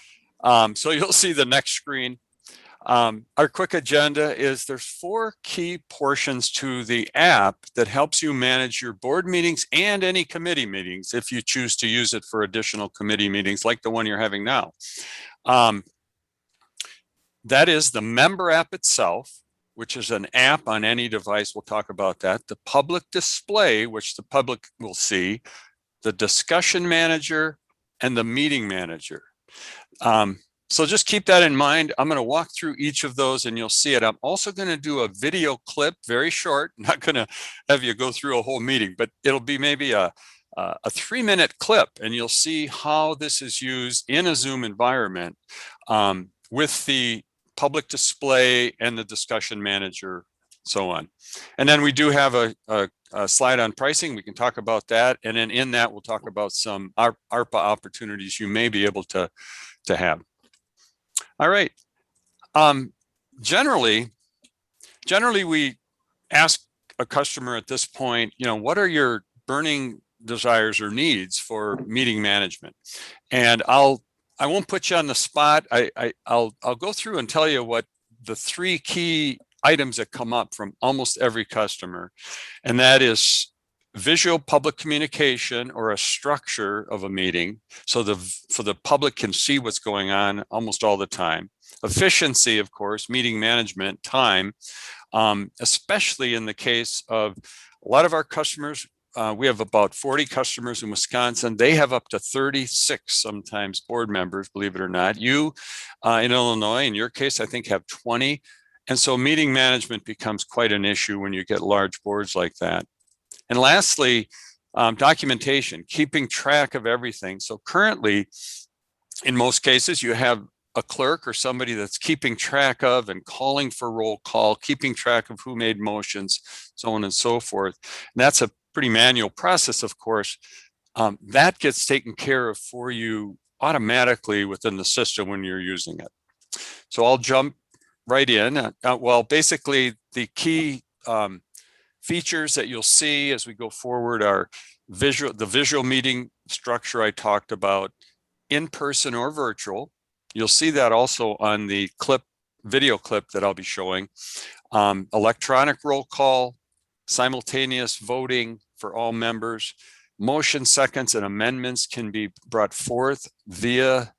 So you'll see the next screen. Our quick agenda is there's 4 key portions to the app that helps you manage your board meetings and any committee meetings if you choose to use it for additional committee meetings like the one you're having now. That is the member app itself, which is an app on any device. We'll talk about that. The public display, which the public will see, the discussion manager, and the meeting manager. So just keep that in mind. I'm going to walk through each of those and you'll see it. I'm also going to do a video clip, very short. I'm not going to have you go through a whole meeting, but it'll be maybe a 3-minute clip, and you'll see how this is used in a Zoom environment with the public display and the discussion manager, so on. And then we do have a slide on pricing. We can talk about that. And then in that, we'll talk about some ARPA opportunities you may be able to have. All right. Generally, we ask a customer at this point, what are your burning desires or needs for meeting management? And I won't put you on the spot. I'll go through and tell you what the 3 key items that come up from almost every customer, and that is visual public communication, or a structure of a meeting so the public can see what's going on almost all the time. Efficiency, of course, meeting management, time, especially in the case of a lot of our customers. We have about 40 customers in Wisconsin. They have up to 36 sometimes board members, believe it or not. You in Illinois, in your case, I think have 20. And so meeting management becomes quite an issue when you get large boards like that. And lastly, documentation, keeping track of everything. So currently, in most cases, you have a clerk or somebody that's keeping track of and calling for roll call, keeping track of who made motions, so on and so forth. And that's a pretty manual process, of course. That gets taken care of for you automatically within the system when you're using it. So I'll jump right in. Well, basically, the key features that you'll see as we go forward are the visual meeting structure I talked about, in person or virtual. You'll see that also on the video clip that I'll be showing. Electronic roll call, simultaneous voting for all members, motion seconds and amendments can be brought forth via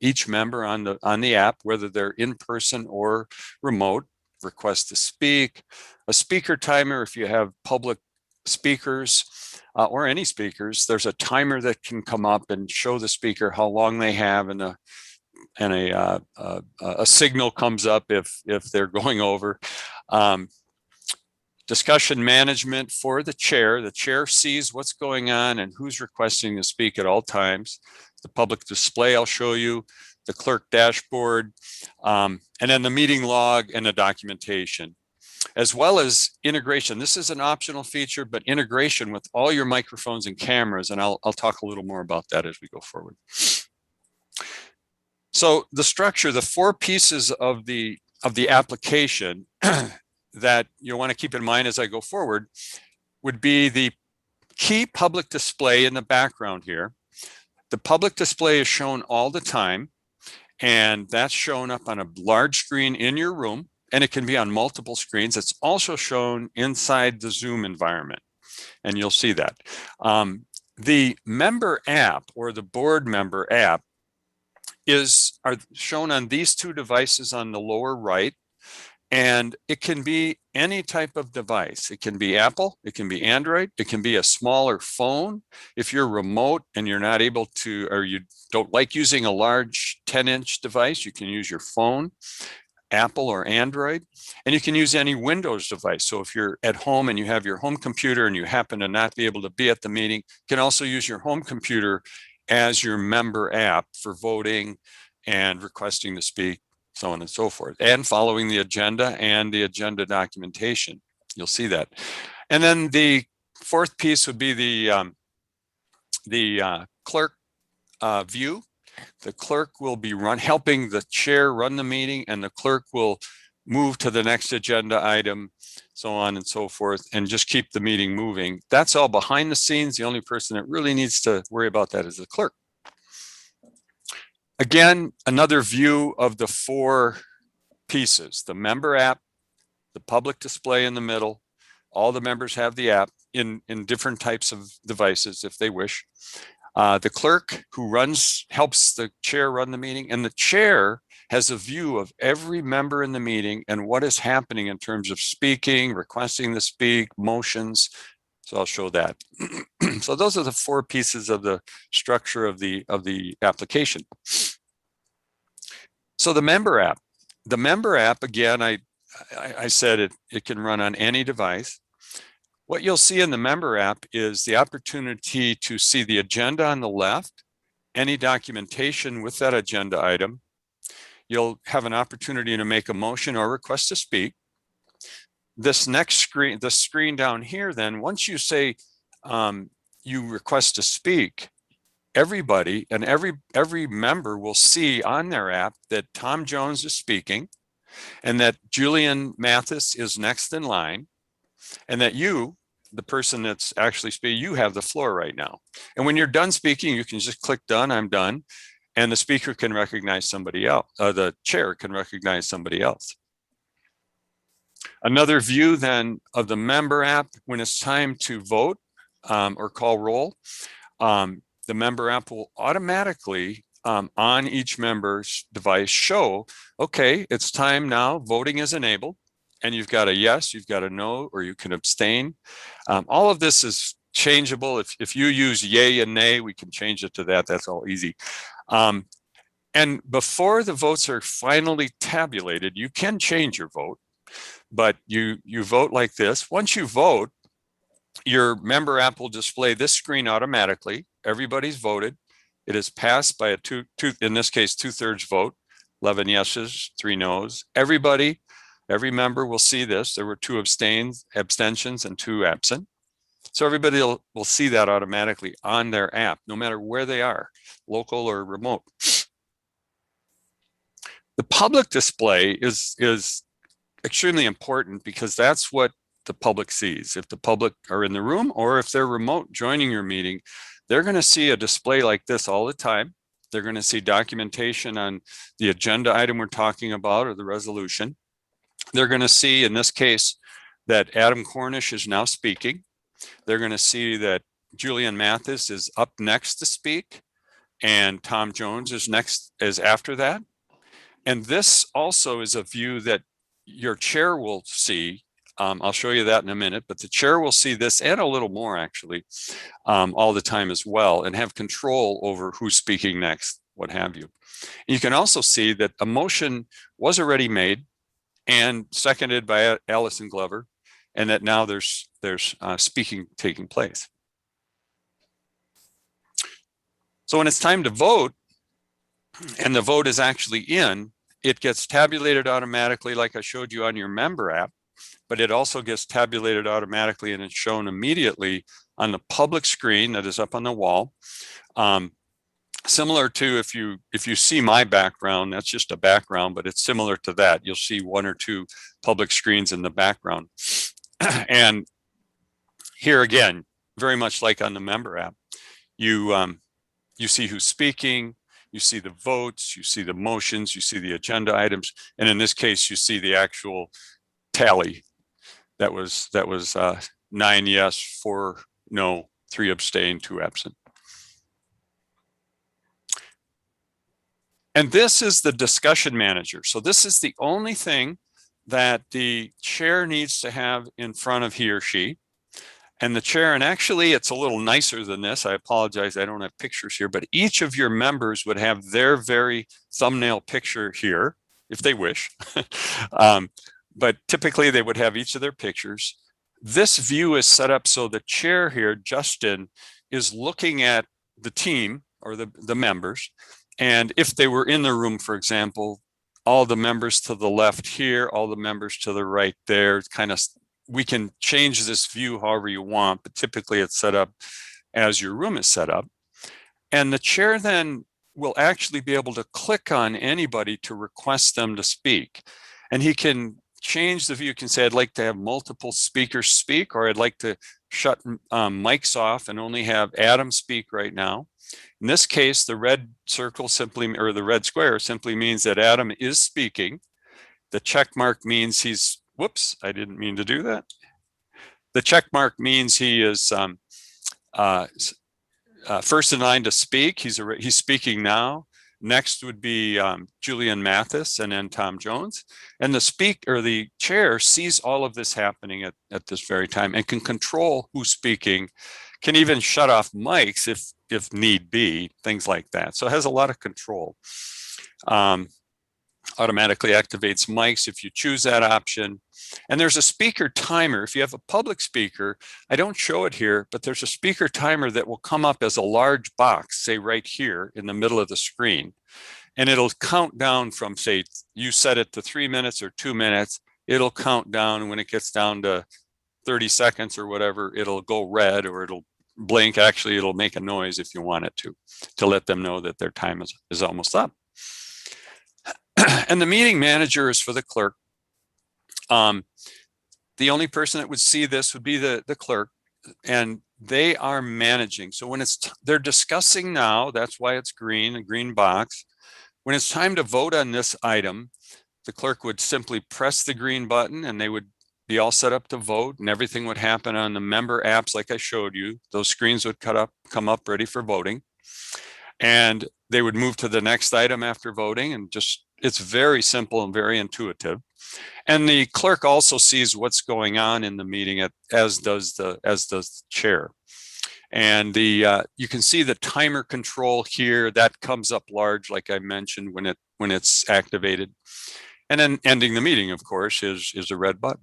each member on the app, whether they're in person or remote. Request to speak, a speaker timer if you have public speakers or any speakers. There's a timer that can come up and show the speaker how long they have, and a signal comes up if they're going over. Discussion management for the chair. The chair sees what's going on and who's requesting to speak at all times. The public display I'll show you, the clerk dashboard, and then the meeting log and the documentation, as well as integration. This is an optional feature, but integration with all your microphones and cameras, and I'll talk a little more about that as we go forward. So the structure, the 4 pieces of the the application that you'll want to keep in mind as I go forward would be the key public display in the background here. The public display is shown all the time, and that's shown up on a large screen in your room, and it can be on multiple screens. It's also shown inside the Zoom environment, and you'll see that. The member app or the board member app are shown on these two devices on the lower right. And it can be any type of device. It can be Apple, it can be Android, it can be a smaller phone. If you're remote and you're not able to, or you don't like using a large 10-inch device, you can use your phone, Apple or Android, and you can use any Windows device. So if you're at home and you have your home computer and you happen to not be able to be at the meeting, you can also use your home computer as your member app for voting and requesting to speak, so on and so forth, and following the agenda and the agenda documentation. You'll see that. And then the fourth piece would be the clerk view. The clerk will be helping the chair run the meeting, and the clerk will move to the next agenda item, so on and so forth, and just keep the meeting moving. That's all behind the scenes. The only person that really needs to worry about that is the clerk. Again, another view of the four pieces: the member app, the public display in the middle. All the members have the app in different types of devices if they wish. The clerk who helps the chair run the meeting, and the chair has a view of every member in the meeting and what is happening in terms of speaking, requesting to speak, motions. So I'll show that. So those are the four pieces of the structure of the application. So the member app. The member app, again, I said it can run on any device. What you'll see in the member app is the opportunity to see the agenda on the left, any documentation with that agenda item. You'll have an opportunity to make a motion or request to speak. This next screen, the screen down here, then once you say you request to speak, everybody and every member will see on their app that Tom Jones is speaking, and that Julian Mathis is next in line, and that you, the person that's actually speaking, you have the floor right now. And when you're done speaking, you can just click done, I'm done, and the speaker can recognize somebody else, the chair can recognize somebody else. Another view then of the member app, when it's time to vote or call roll, the member app will automatically on each member's device show, okay, it's time now, voting is enabled, and you've got a yes, you've got a no, or you can abstain. All of this is changeable. If you use yay and nay, we can change it to that. That's all easy. And before the votes are finally tabulated, you can change your vote, but you vote like this. Once you vote, your member app will display this screen automatically. Everybody's voted. It is passed by in this case, 2/3 vote, 11 yeses, 3 noes. Every member will see this. There were 2 abstentions and 2 absent. So everybody will see that automatically on their app, no matter where they are, local or remote. The public display is extremely important because that's what the public sees. If the public are in the room or if they're remote joining your meeting, they're going to see a display like this all the time. They're going to see documentation on the agenda item we're talking about or the resolution. They're going to see, in this case, that Adam Cornish is now speaking. They're going to see that Julian Mathis is up next to speak, and Tom Jones is after that. And this also is a view that your chair will see. I'll show you that in a minute, but the chair will see this and a little more actually all the time as well, and have control over who's speaking next, what have you. You can also see that a motion was already made and seconded by Allison Glover, and that now there's speaking taking place. So when it's time to vote, and the vote is actually in, it gets tabulated automatically like I showed you on your member app, but it also gets tabulated automatically and it's shown immediately on the public screen that is up on the wall. similar to if you see my background, that's just a background, but it's similar to that. You'll see one or two public screens in the background. And here again, very much like on the member app, you see who's speaking, you see the votes, you see the motions, you see the agenda items, and in this case, you see the actual tally. That was 9 yes, 4 no, 3 abstain, 2 absent. And this is the discussion manager. So this is the only thing that the chair needs to have in front of he or she. And the chair, and actually it's a little nicer than this. I apologize, I don't have pictures here, but each of your members would have their very thumbnail picture here, if they wish. But typically they would have each of their pictures. This view is set up so the chair here, Justin, is looking at the team or the members. And if they were in the room, for example, all the members to the left here, all the members to the right there, kind of, we can change this view however you want, but typically it's set up as your room is set up. And the chair then will actually be able to click on anybody to request them to speak. And he can change the view. You can say, I'd like to have multiple speakers speak, or I'd like to shut mics off and only have Adam speak right now. In this case, the red circle simply, or the red square simply means that Adam is speaking. The check mark means he's, whoops, I didn't mean to do that. The check mark means he is first in line to speak. He's speaking now. Next would be Julian Mathis and then Tom Jones. And the chair sees all of this happening at this very time and can control who's speaking, can even shut off mics if need be, things like that. So it has a lot of control. Automatically activates mics if you choose that option. And there's a speaker timer. If you have a public speaker, I don't show it here, but there's a speaker timer that will come up as a large box, say right here in the middle of the screen. And it'll count down from, say, you set it to 3 minutes or 2 minutes, it'll count down. And when it gets down to 30 seconds or whatever, it'll go red or it'll blink. Actually, it'll make a noise if you want it to let them know that their time is almost up. And the meeting manager is for the clerk. The only person that would see this would be the clerk, and they are managing. So when they're discussing now, that's why it's green, a green box. When it's time to vote on this item, the clerk would simply press the green button and they would be all set up to vote, and everything would happen on the member apps like I showed you. Those screens would come up ready for voting. And they would move to the next item after voting, and it's very simple and very intuitive. And the clerk also sees what's going on in the meeting, as does the chair. And you can see the timer control here that comes up large, like I mentioned, when it's activated. And then ending the meeting, of course, is a red button.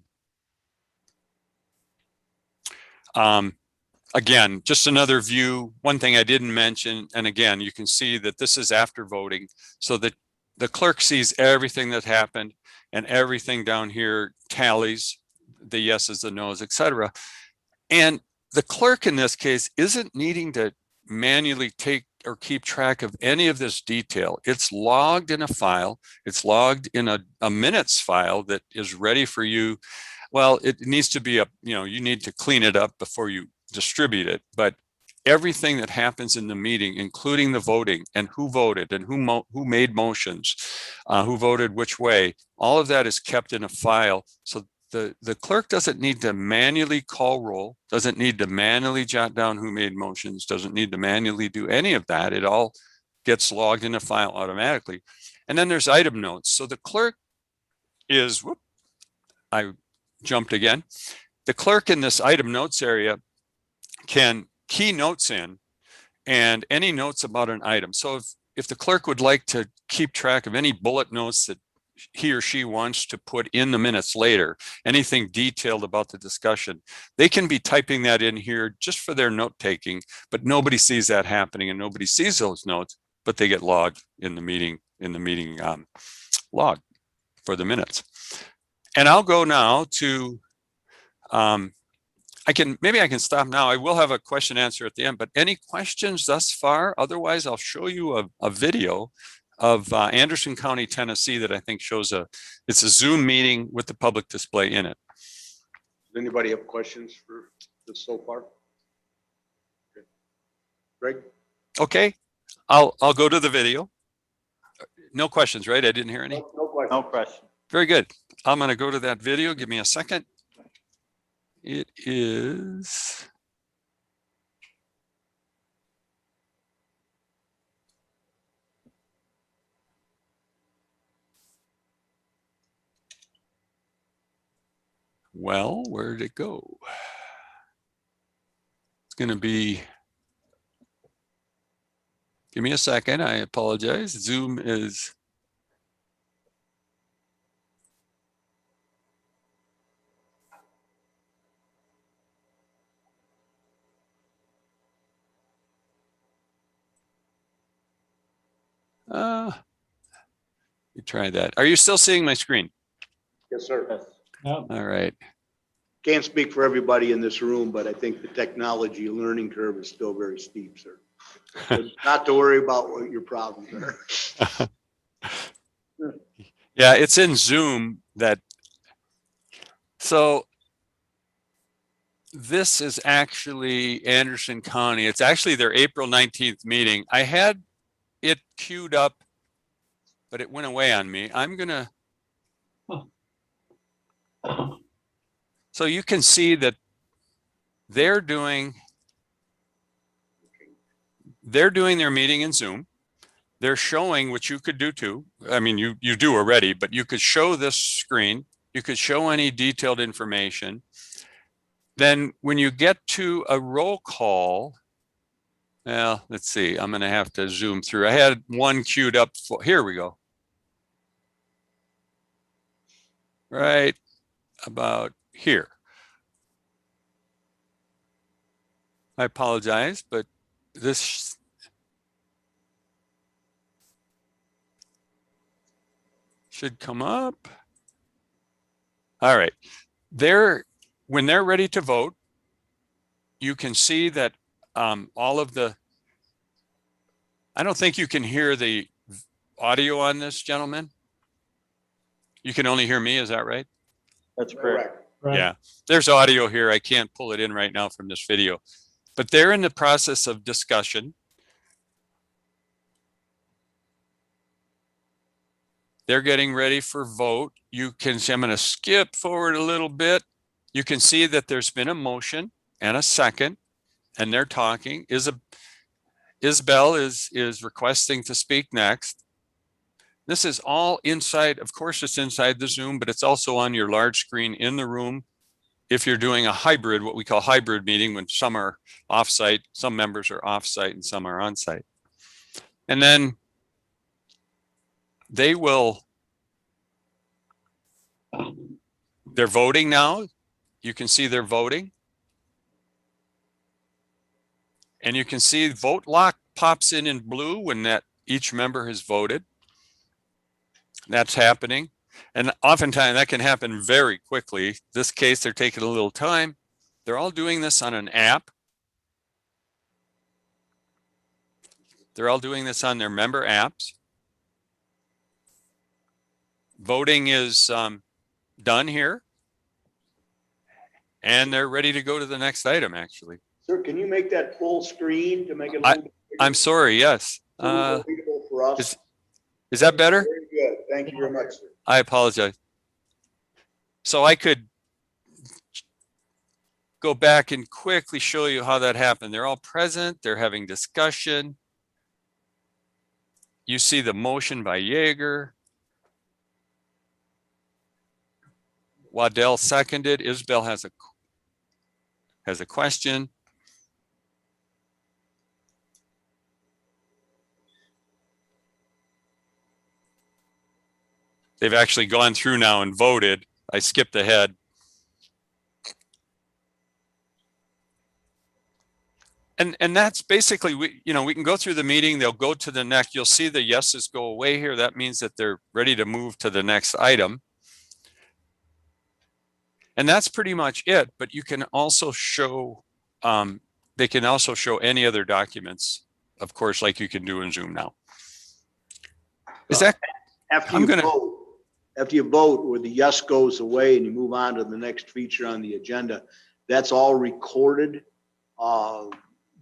Again, just another view. One thing I didn't mention, and again, you can see that this is after voting, so that the clerk sees everything that happened, and everything down here tallies the yeses, the nos, etc. And the clerk in this case isn't needing to manually take or keep track of any of this detail. It's logged in a file. It's logged in a minutes file that is ready for you. Well, it needs to be you need to clean it up before you distribute it, but everything that happens in the meeting, including the voting and who voted and who made motions, who voted which way, all of that is kept in a file. So the clerk doesn't need to manually call roll, doesn't need to manually jot down who made motions, doesn't need to manually do any of that. It all gets logged in a file automatically. And then there's item notes. So the clerk is, I jumped again. The clerk in this item notes area can key notes in and any notes about an item. So if the clerk would like to keep track of any bullet notes that he or she wants to put in the minutes later, anything detailed about the discussion, they can be typing that in here just for their note taking, but nobody sees that happening and nobody sees those notes, but they get logged in the meeting log for the minutes. And I'll go now to maybe I can stop now. I will have a question answer at the end, but any questions thus far? Otherwise, I'll show you a video of Anderson County, Tennessee that I think shows it's a Zoom meeting with the public display in it. Does anybody have questions for this so far? Okay. Greg? Okay, I'll go to the video. No questions, right? I didn't hear any. No question. No question. Very good. I'm going to go to that video. Give me a second. It is. Well, where did it go? It's going to be. Give me a second. I apologize. Zoom is. You try that. Are you still seeing my screen? Yes, sir. Yeah. All right. Can't speak for everybody in this room, but I think the technology learning curve is still very steep, sir. So not to worry about what your problems are. Yeah, it's in Zoom that. So this is actually Anderson County. It's actually their April 19th meeting. I had it queued up, but it went away on me. I'm gonna. So you can see that they're doing their meeting in Zoom. They're showing what you could do too. I mean, you do already, but you could show this screen. You could show any detailed information. Then when you get to a roll call, well, let's see, I'm going to have to zoom through. I had one queued up. Here we go. Right about here. I apologize, but this should come up. All right. When they're ready to vote, you can see that all of the, I don't think you can hear the audio on this, gentlemen. You can only hear me, is that right? That's correct. Right. Yeah, there's audio here. I can't pull it in right now from this video, but they're in the process of discussion. They're getting ready for vote. You can see, I'm going to skip forward a little bit. You can see that there's been a motion and a second, and they're talking. Isabel is requesting to speak next. This is all inside, of course it's inside the Zoom, but it's also on your large screen in the room. If you're doing a hybrid, what we call hybrid meeting, when some are offsite, some members are offsite and some are onsite. And then they're voting now. You can see they're voting. And you can see vote lock pops in blue when each member has voted. That's happening. And oftentimes that can happen very quickly. This case, they're taking a little time. They're all doing this on an app. They're all doing this on their member apps. Voting is done here. And they're ready to go to the next item, actually. Sir, can you make that full screen to make it a little bit bigger? I'm sorry, yes. A little more readable for us? Is that better? Very good. Thank you very much, sir. I apologize. So I could go back and quickly show you how that happened. They're all present. They're having discussion. You see the motion by Yeager. Waddell seconded. Isabel has a question. They've actually gone through now and voted. I skipped ahead. And that's basically, we can go through the meeting. They'll go to the next. You'll see the yeses go away here. That means that they're ready to move to the next item. And that's pretty much it, but you can also show, they can also show any other documents, of course, like you can do in Zoom now. Is that, After I'm you gonna- vote, after you vote, where the yes goes away and you move on to the next feature on the agenda, that's all recorded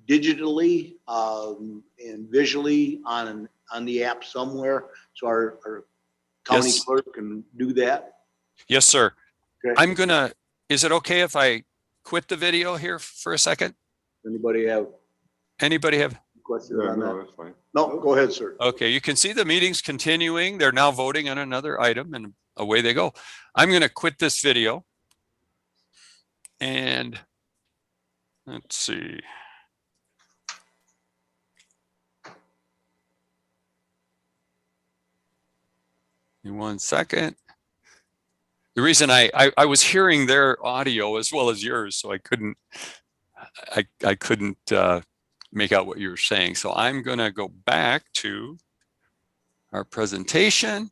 digitally and visually on the app somewhere. So our county Yes. clerk can do that. yes, sir. Okay. I'm gonna, is it okay if I quit the video here for a second? Anybody have Anybody have? questions Yeah, on no, that? that's fine. No, go ahead, sir. Okay, you can see the meeting's continuing. They're now voting on another item and away they go. I'm gonna quit this video. And let's see. In 1 second. The reason I was hearing their audio as well as yours, so I couldn't make out what you were saying. So I'm gonna go back to our presentation.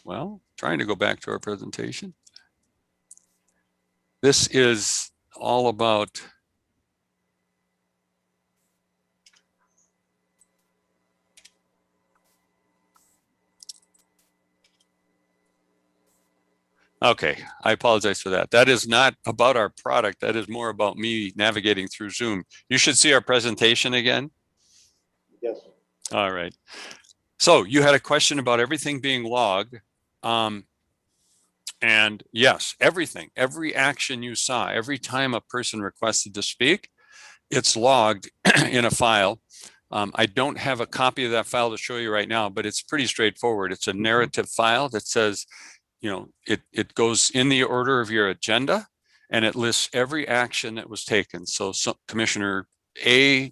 Well, trying to go back to our presentation. This is all about okay, I apologize for that. That is not about our product. That is more about me navigating through Zoom. You should see our presentation again. Yes. All right. So you had a question about everything being logged. And yes, everything, every action you saw, every time a person requested to speak, it's logged in a file. I don't have a copy of that file to show you right now, but it's pretty straightforward. It's a narrative file that says, you know, it goes in the order of your agenda and it lists every action that was taken. So Commissioner A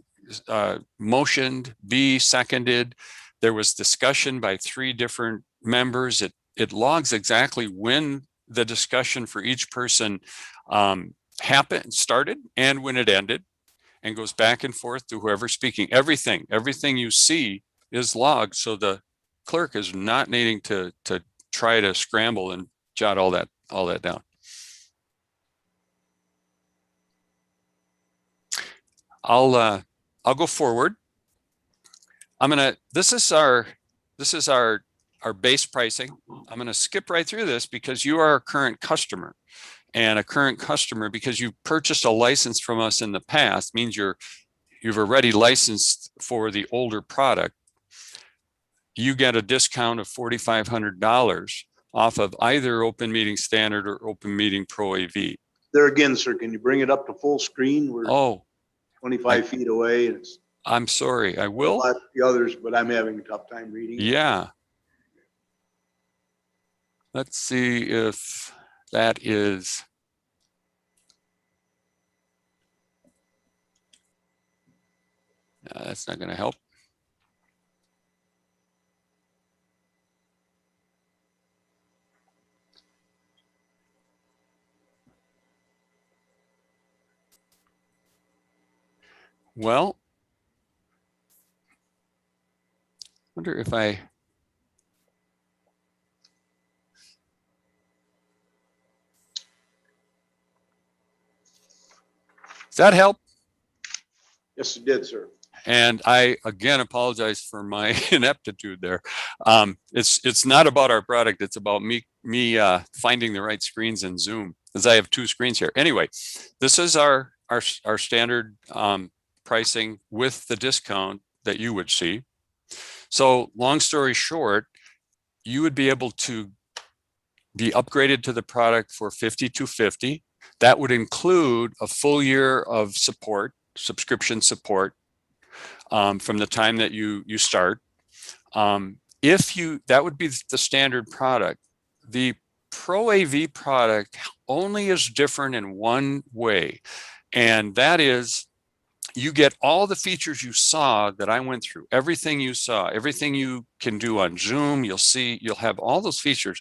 motioned, B seconded, there was discussion by 3 different members. It logs exactly when the discussion for each person started and when it ended, and goes back and forth to whoever's speaking. Everything you see is logged, so the clerk is not needing to try to scramble and jot all that down. I'll go forward. This is our base pricing. I'm going to skip right through this because you are a current customer, and a current customer, because you've purchased a license from us in the past, means you've already licensed for the older product. You get a discount of $4,500 off of either Open Meeting Standard or Open Meeting Pro AV. There again, sir, can you bring it up to full screen? We're Oh, 25 feet away. And it's I'm sorry, I will. like the others, but I'm having a tough time reading. Yeah. Let's see if that is. That's not going to help. Well, wonder if I. Does that help? Yes, it did, sir. And I, again, apologize for my ineptitude there. It's not about our product. It's about me finding the right screens in Zoom, as I have 2 screens here. Anyway, this is our standard pricing with the discount that you would see. So long story short, you would be able to be upgraded to the product for $5,250. That would include a full year of support, subscription support, from the time that you start. That would be the standard product. The Pro AV product only is different in one way, and that is you get all the features you saw that I went through. Everything you saw, everything you can do on Zoom, you'll have all those features.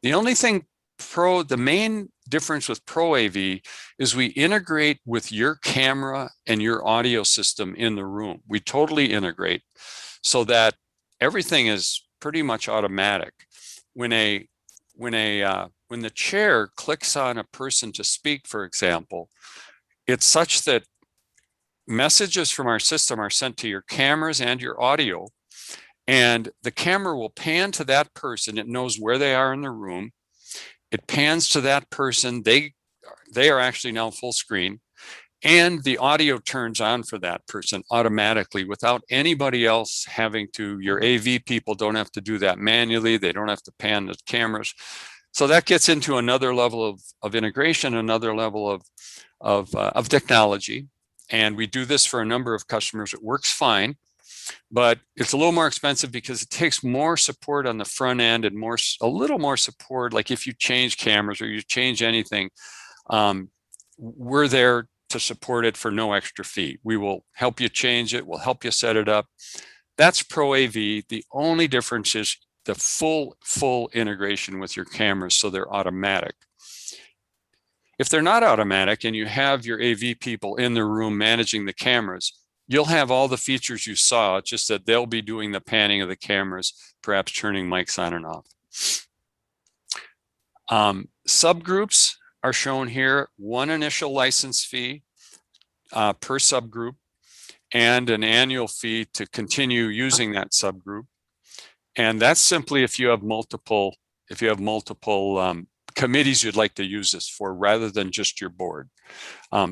The only thing the main difference with Pro AV is we integrate with your camera and your audio system in the room. We totally integrate so that everything is pretty much automatic. When the chair clicks on a person to speak, for example, it's such that messages from our system are sent to your cameras and your audio, and the camera will pan to that person. It knows where they are in the room. It pans to that person. They are actually now full screen, and the audio turns on for that person automatically without anybody else having to. Your AV people don't have to do that manually. They don't have to pan the cameras. So that gets into another level of integration, another level of technology. And we do this for a number of customers. It works fine, but it's a little more expensive because it takes more support on the front end and a little more support. Like if you change cameras or you change anything, we're there to support it for no extra fee. We will help you change it. We'll help you set it up. That's Pro AV. The only difference is the full integration with your cameras, so they're automatic. If they're not automatic and you have your AV people in the room managing the cameras, you'll have all the features you saw, it's just that they'll be doing the panning of the cameras, perhaps turning mics on and off. Subgroups are shown here, one initial license fee per subgroup and an annual fee to continue using that subgroup. And that's simply if you have multiple committees you'd like to use this for rather than just your board.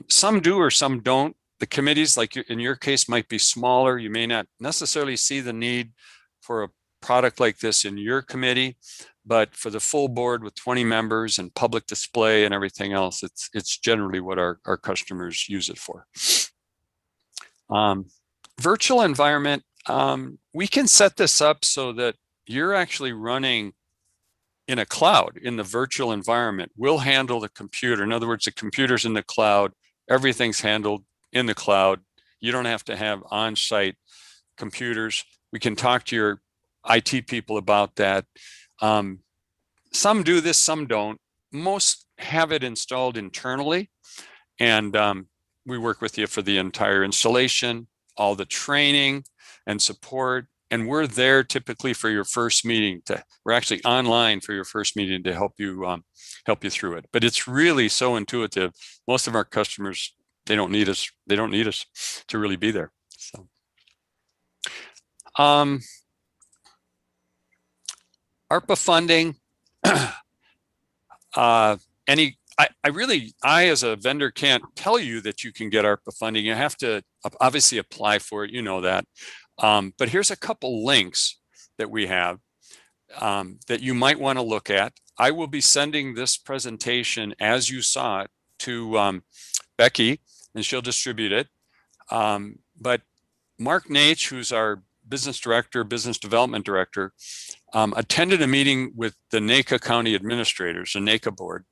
Some do or some don't. The committees, like in your case, might be smaller. You may not necessarily see the need for a product like this in your committee, but for the full board with 20 members and public display and everything else, it's generally what our customers use it for. Virtual environment, we can set this up so that you're actually running in a cloud in the virtual environment. We'll handle the computer. In other words, the computer's in the cloud. Everything's handled in the cloud. You don't have to have on-site computers. We can talk to your IT people about that. Some do this, some don't. Most have it installed internally, and we work with you for the entire installation, all the training and support. And we're there typically for your first meeting. We're actually online for your first meeting to help you through it. But it's really so intuitive. Most of our customers, they don't need us. They don't need us to really be there. So, ARPA funding. I as a vendor can't tell you that you can get ARPA funding. You have to obviously apply for it. You know that. But here's a couple links that we have that you might want to look at. I will be sending this presentation as you saw it to Becky, and she'll distribute it. But Mark Naich, who's our business development director, attended a meeting with the NACA County Administrators, the NACA board.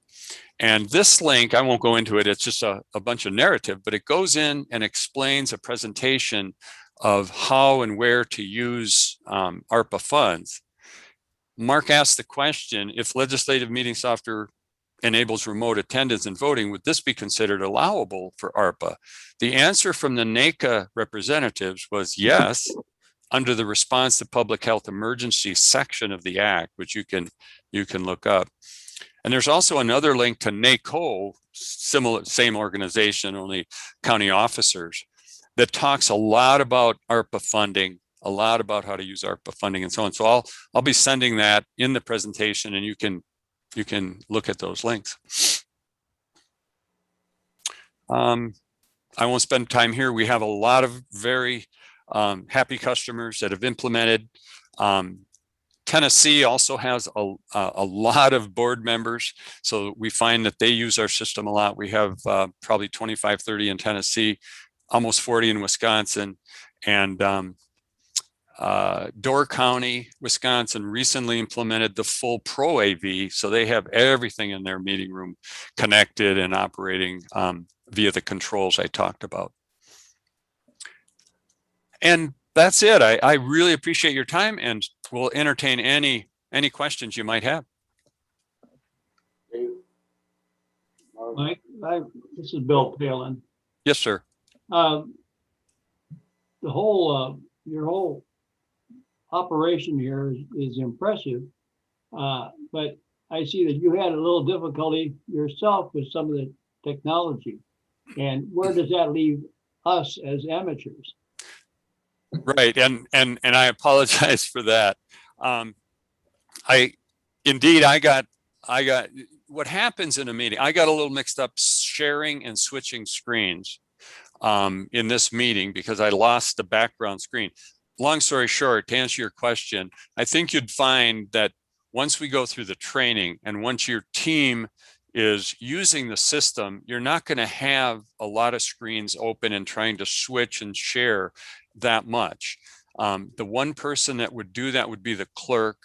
And this link, I won't go into it, it's just a bunch of narrative, but it goes in and explains a presentation of how and where to use ARPA funds. Mark asked the question, if legislative meeting software enables remote attendance and voting, would this be considered allowable for ARPA? The answer from the NACA representatives was yes, under the response to public health emergency section of the act, which you can look up. And there's also another link to NACO, same organization, only county officers, that talks a lot about ARPA funding, a lot about how to use ARPA funding and so on. So I'll be sending that in the presentation, and you can look at those links. I won't spend time here. We have a lot of very happy customers that have implemented. Tennessee also has a lot of board members, so we find that they use our system a lot. We have probably 25, 30 in Tennessee, almost 40 in Wisconsin, and Door County, Wisconsin recently implemented the full Pro AV, so they have everything in their meeting room connected and operating via the controls I talked about. And that's it. I really appreciate your time, and we'll entertain any questions you might have. Mike, this is Bill Palin. Yes, sir. The whole, your whole operation here is impressive. But I see that you had a little difficulty yourself with some of the technology. And where does that leave us as amateurs? Right, and I apologize for that. I got what happens in a meeting. I got a little mixed up sharing and switching screens in this meeting because I lost the background screen. Long story short, to answer your question, I think you'd find that once we go through the training and once your team is using the system, you're not going to have a lot of screens open and trying to switch and share that much. The one person that would do that would be the clerk.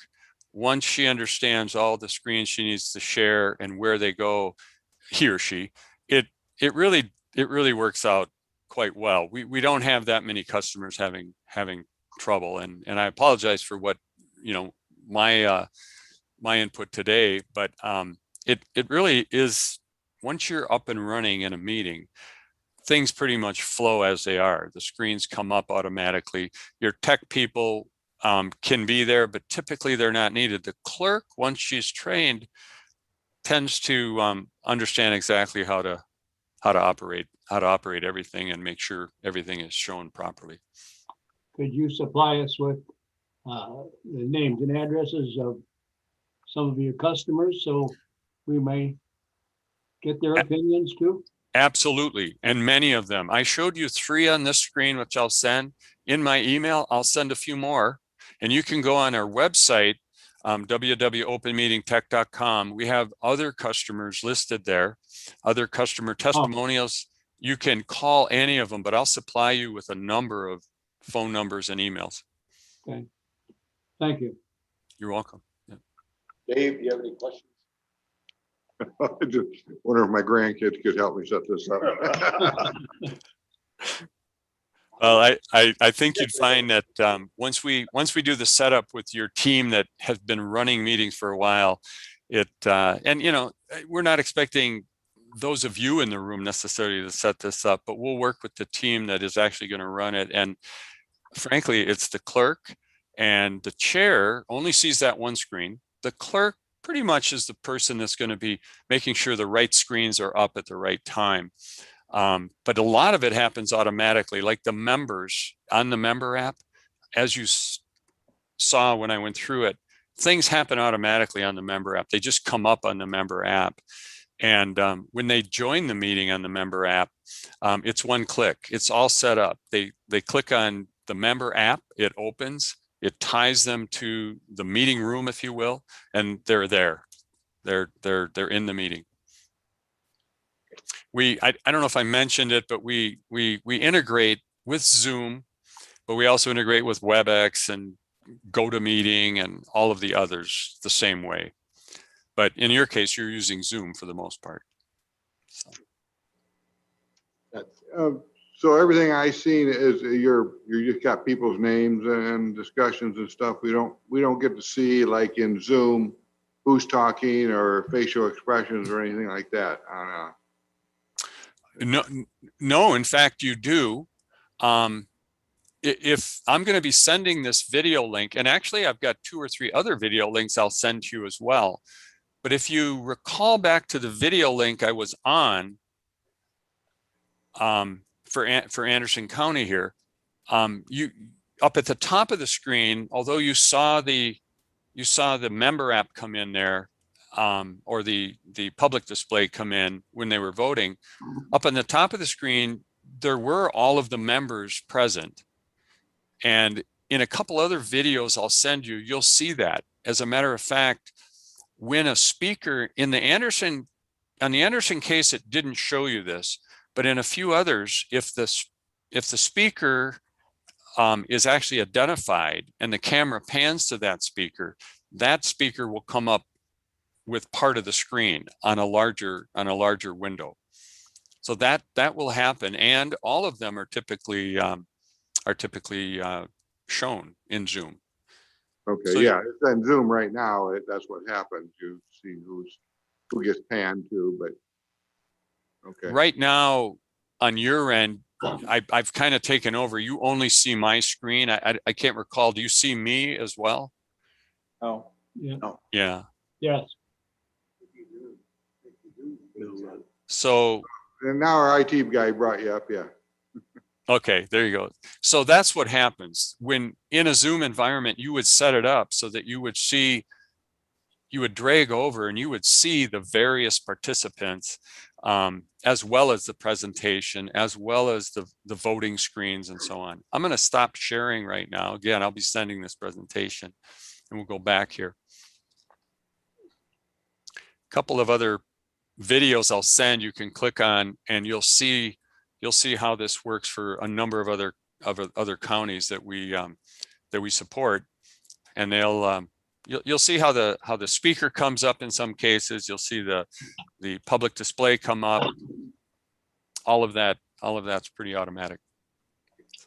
Once she understands all the screens she needs to share and where they go, he or she, it really works out quite well. We don't have that many customers having trouble, and I apologize for what my input today, but it really is, once you're up and running in a meeting, things pretty much flow as they are. The screens come up automatically. Your tech people can be there, but typically they're not needed. The clerk, once she's trained, tends to understand exactly how to operate everything and make sure everything is shown properly. Could you supply us with the names and addresses of some of your customers so we may get their opinions too? Absolutely, and many of them. I showed you 3 on this screen, which I'll send. In my email, I'll send a few more, and you can go on our website, www.openmeetingtech.com. We have other customers listed there, other customer testimonials. You can call any of them, but I'll supply you with a number of phone numbers and emails. Okay, thank you. You're welcome. Yeah. Dave, do you have any questions? I just wonder if my grandkids could help me set this up. Well, I think you'd find that once we do the setup with your team that has been running meetings for a while, and we're not expecting those of you in the room necessarily to set this up, but we'll work with the team that is actually going to run it. And frankly, it's the clerk, and the chair only sees that one screen. The clerk pretty much is the person that's going to be making sure the right screens are up at the right time. But a lot of it happens automatically, like the members on the member app. As you saw when I went through it, things happen automatically on the member app. They just come up on the member app. And when they join the meeting on the member app, it's one click. It's all set up. They click on the member app, it opens, it ties them to the meeting room, if you will, and they're there. They're in the meeting. I don't know if I mentioned it, but we integrate with Zoom, but we also integrate with WebEx and GoToMeeting and all of the others the same way. But in your case, you're using Zoom for the most part. So everything I seen is you just got people's names and discussions and stuff. We don't get to see, like in Zoom, who's talking or facial expressions or anything like that. No, in fact, you do. If I'm going to be sending this video link, and actually I've got 2 or 3 other video links I'll send to you as well. But if you recall back to the video link I was on for Anderson County here, you up at the top of the screen, although you saw the member app come in there, or the public display come in when they were voting, up on the top of the screen, there were all of the members present. And in a couple other videos I'll send you, you'll see that. As a matter of fact, when a speaker on the Anderson case, it didn't show you this, but in a few others, if the speaker is actually identified and the camera pans to that speaker will come up with part of the screen on a larger window. So that will happen, and all of them are typically shown in Zoom. Okay, So yeah, it's on Zoom right now. That's what happens. You see who gets panned to, but okay. Right now, on your end, I've kind of taken over. You only see my screen. I can't recall. Do you see me as well? Oh, Yeah, Yeah. yes. So, And now our IT guy brought you up, yeah. okay, there you go. So that's what happens when in a Zoom environment, you would set it up so that you would see, you would drag over and you would see the various participants, as well as the presentation, as well as the voting screens and so on. I'm going to stop sharing right now. Again, I'll be sending this presentation and we'll go back here. A couple of other videos I'll send, you can click on and you'll see how this works for a number of other counties that we support, and you'll see how the speaker comes up in some cases. You'll see the public display come up. All of that's pretty automatic.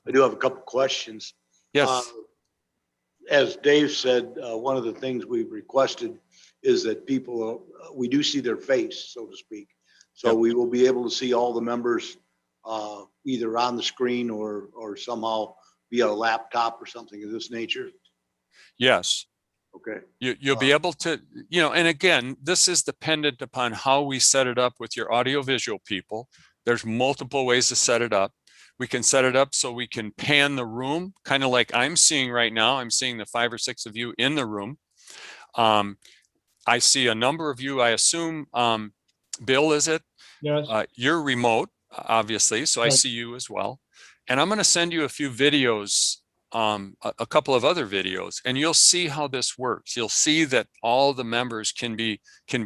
I do have a couple questions. Yes. As Dave said, one of the things we've requested is that people, we do see their face, so to speak. So Yep. we will be able to see all the members either on the screen or somehow via a laptop or something of this nature. Yes. Okay. You'll be able to, and again, this is dependent upon how we set it up with your audiovisual people. There's multiple ways to set it up. We can set it up so we can pan the room, kind of like I'm seeing right now. I'm seeing the 5 or 6 of you in the room. I see a number of you, I assume, Bill, is it? Yes. You're remote, obviously, so I Right. see you as well. And I'm going to send you a few videos, a couple of other videos, and you'll see how this works. You'll see that all the members can be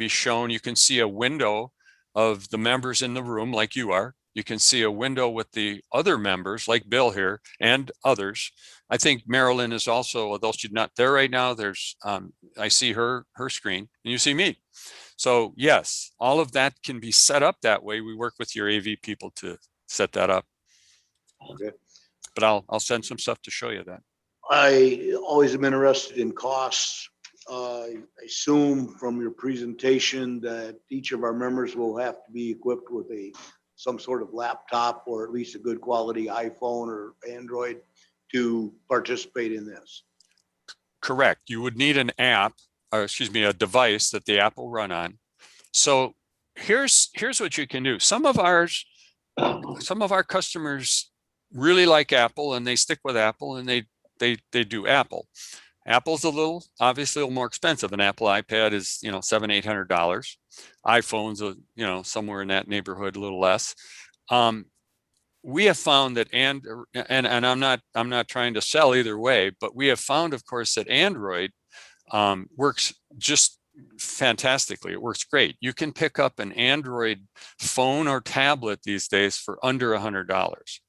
shown. You can see a window of the members in the room like you are. You can see a window with the other members like Bill here and others. I think Marilyn is also, although she's not there right now, there's I see her screen and you see me. So yes, all of that can be set up that way. We work with your AV people to set that up. Okay. But I'll send some stuff to show you that. I always am interested in costs. I assume from your presentation that each of our members will have to be equipped with some sort of laptop or at least a good quality iPhone or Android to participate in this. Correct. You would need an app, or excuse me, a device that the app will run on. So here's what you can do. Some of our customers really like Apple and they stick with Apple and they do Apple. Apple's obviously a little more expensive. An Apple iPad is, $700-800. iPhones are, somewhere in that neighborhood, a little less. We have found that, and I'm not trying to sell either way, but we have found, of course, that Android works just fantastically. It works great. You can pick up an Android phone or tablet these days for under $100.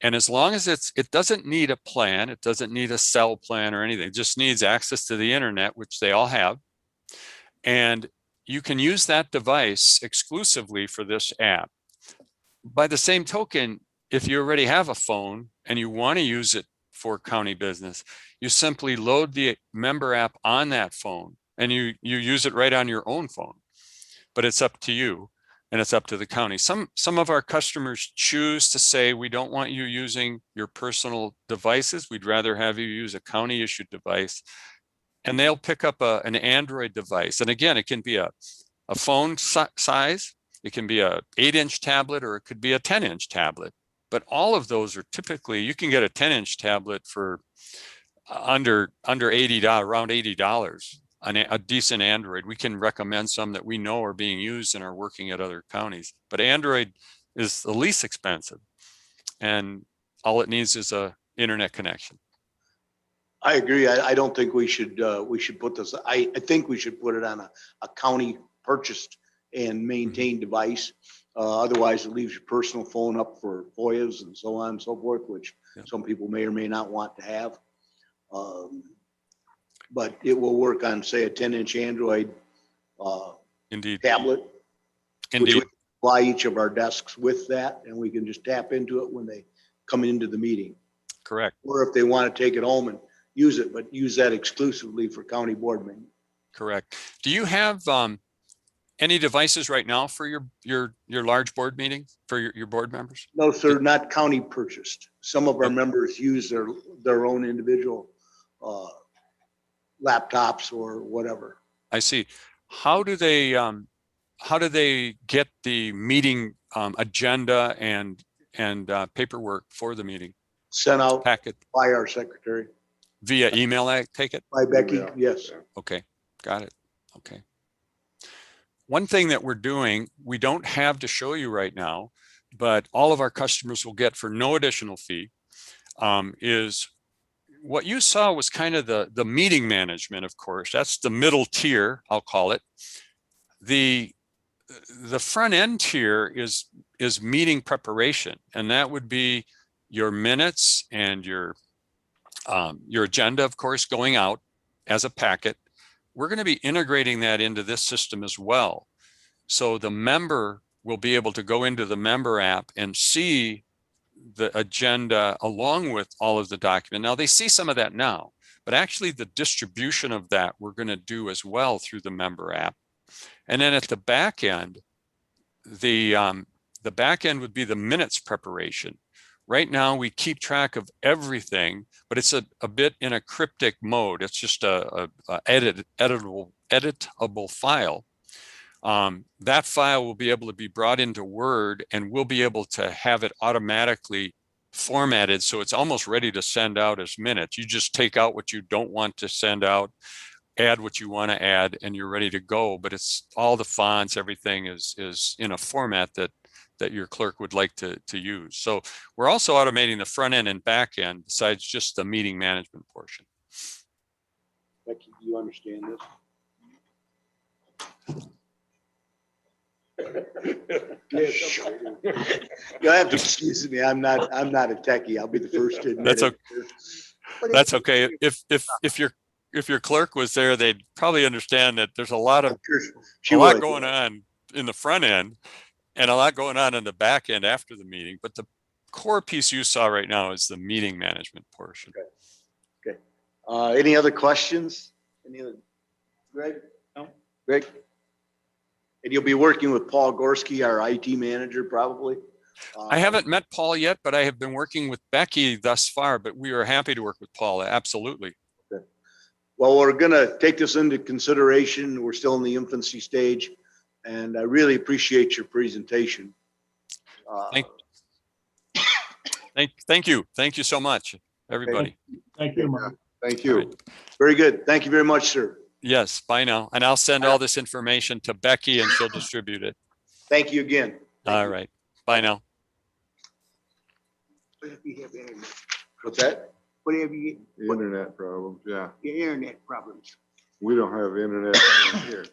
And as long as it doesn't need a plan, it doesn't need a cell plan or anything, it just needs access to the internet, which they all have. And you can use that device exclusively for this app. By the same token, if you already have a phone and you want to use it for county business, you simply load the member app on that phone and you use it right on your own phone. But it's up to you. And it's up to the county. Some of our customers choose to say, we don't want you using your personal devices. We'd rather have you use a county issued device. And they'll pick up an Android device. And again, it can be a phone size. It can be a 8-inch tablet, or it could be a 10-inch tablet. But all of those are typically, you can get a 10-inch tablet for under $80, around $80. A decent Android. We can recommend some that we know are being used and are working at other counties. But Android is the least expensive, and all it needs is a internet connection. I agree. I don't think we should put this. I think we should put it on a county purchased and maintained device. Otherwise, it leaves your personal phone up for FOIAs and so on and so forth, which some people may or may not want to have. But it will work on, say, a 10-inch Android Indeed. tablet. Indeed. Which we supply each of our desks with that, and we can just tap into it when they come into the meeting. Correct. Or if they want to take it home and use it, but use that exclusively for county board meeting. Correct. Do you have any devices right now for your large board meeting for your board members? No, sir, not county purchased. Some of our members use their own individual laptops or whatever. I see. How do they get the meeting agenda and paperwork for the meeting Sent out packet by our secretary, via email? I take it. by Becky, Email. yes. Okay, got it. Okay. One thing that we're doing, we don't have to show you right now, but all of our customers will get for no additional fee, is what you saw was kind of the meeting management, of course. That's the middle tier, I'll call it. The front end tier is meeting preparation, and that would be your minutes and your agenda, of course, going out as a packet. We're going to be integrating that into this system as well. So the member will be able to go into the member app and see the agenda along with all of the document. Now they see some of that now, but actually the distribution of that we're going to do as well through the member app. And then at the back end, the back end would be the minutes preparation. Right now we keep track of everything, but it's a bit in a cryptic mode. It's just a editable file. That file will be able to be brought into Word, and we'll be able to have it automatically formatted so it's almost ready to send out as minutes. You just take out what you don't want to send out, add what you want to add, and you're ready to go. But it's all the fonts, everything is in a format that your clerk would like to use. So we're also automating the front end and back end besides just the meeting management portion. Becky, do you understand this? You'll have to excuse me. I'm not a techie. I'll be the first to admit That's it. okay. That's okay. If your clerk was there, they'd probably understand that there's a lot going on in the front end and a lot going on in the back end after the meeting. But the core piece you saw right now is the meeting management portion. Okay. Any other questions? Greg? No. Greg? And you'll be working with Paul Gorski, our IT manager, probably? I haven't met Paul yet, but I have been working with Becky thus far, but we are happy to work with Paul. Absolutely. Okay. Well, we're going to take this into consideration. We're still in the infancy stage, and I really appreciate your presentation. Thank you. Thank you so much, everybody. Thank you, Mark. Thank you. Right. Very good. Thank you very much, sir. Yes, bye now. And I'll send all this information to Becky and she'll distribute it. Thank you again. All right. Bye now. What's that? Whatever you get. The internet problems, yeah. Your internet problems. We don't have internet here.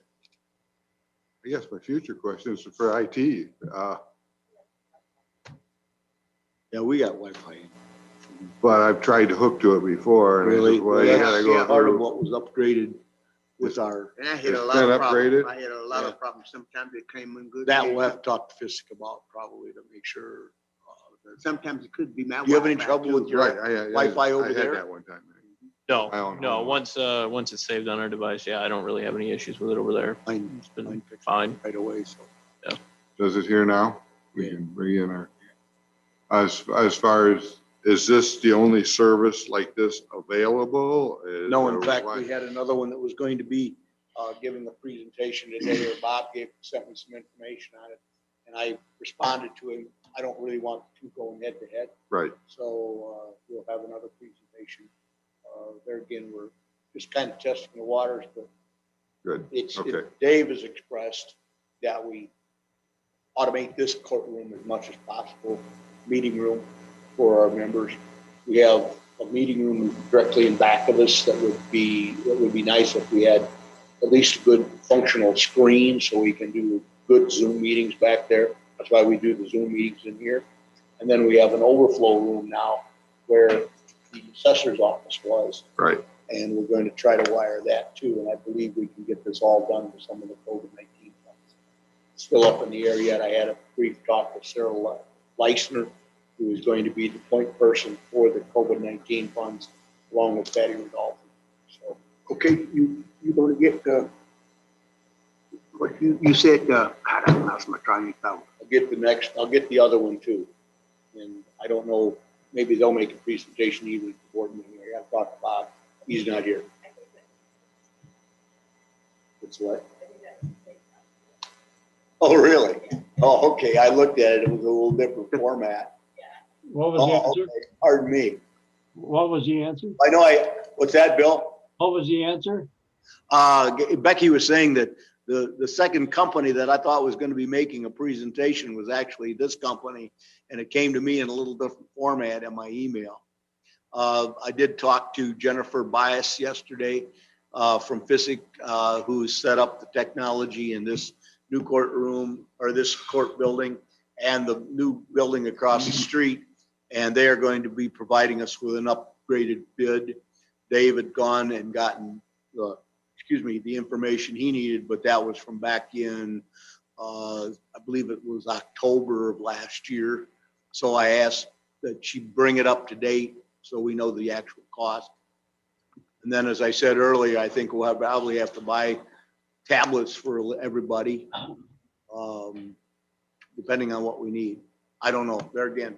I guess my future question is for IT. Yeah, we got Wi-Fi. But I've tried to hook to it before. And Really? it's just, well, you gotta go Part of through. what was upgraded with our, And I had a It's lot been of problems. upgraded? I had a lot of problems. Sometimes it came in good. that we'll have to talk to Fisik about probably to make sure. Sometimes it could be my. Do you have any Wi-Fi, trouble too. with your Right, Wi-Fi over I had there? that one time. No, I don't no, know. once it's saved on our device, yeah, I don't really have any issues with it over there. Mine It's been fixed fine. right away, so. Does it here now? We Yeah. can bring in our, as far as, is this the only service like this available? No, in Or fact, what? we had another one that was going to be giving a presentation today, or Bob sent me some information on it. And I responded to him, I don't really want two going head to head. Right, So we'll have another presentation. There again, we're just kind of testing the waters, but good. Okay. Dave has expressed that we automate this courtroom as much as possible, meeting room for our members. We have a meeting room directly in back of us that would be nice if we had at least a good functional screen so we can do good Zoom meetings back there. That's why we do the Zoom meetings in here. And then we have an overflow room now where the assessor's office was. Right. And we're going to try to wire that too. And I believe we can get this all done with some of the COVID-19 funds. Still up in the air yet. I had a brief talk with Sarah Leisner, who is going to be the point person for the COVID-19 funds, along with Betty Rodolphin. So, Okay, you're gonna get, What you said, God, I lost my train of thought. I'll get the other one too. And I don't know, maybe they'll make a presentation either at the board meeting. I gotta talk to Bob. He's not here. It's what? Oh, really? Oh, okay. I looked at it. It was a little different format. What was the Oh, answer? okay. Pardon me. What was the answer? I know what's that, Bill? What was the answer? Becky was saying that the second company that I thought was going to be making a presentation was actually this company, and it came to me in a little different format in my email. I did talk to Jennifer Bias yesterday from FISIC, who set up the technology in this new courtroom or this court building and the new building across the street. And they are going to be providing us with an upgraded bid. Dave had gone and gotten the information he needed, but that was from back in, I believe it was October of last year. So I asked that she bring it up to date so we know the actual cost. And then, as I said earlier, I think we'll probably have to buy tablets for everybody, depending on what we need. I don't know. There again,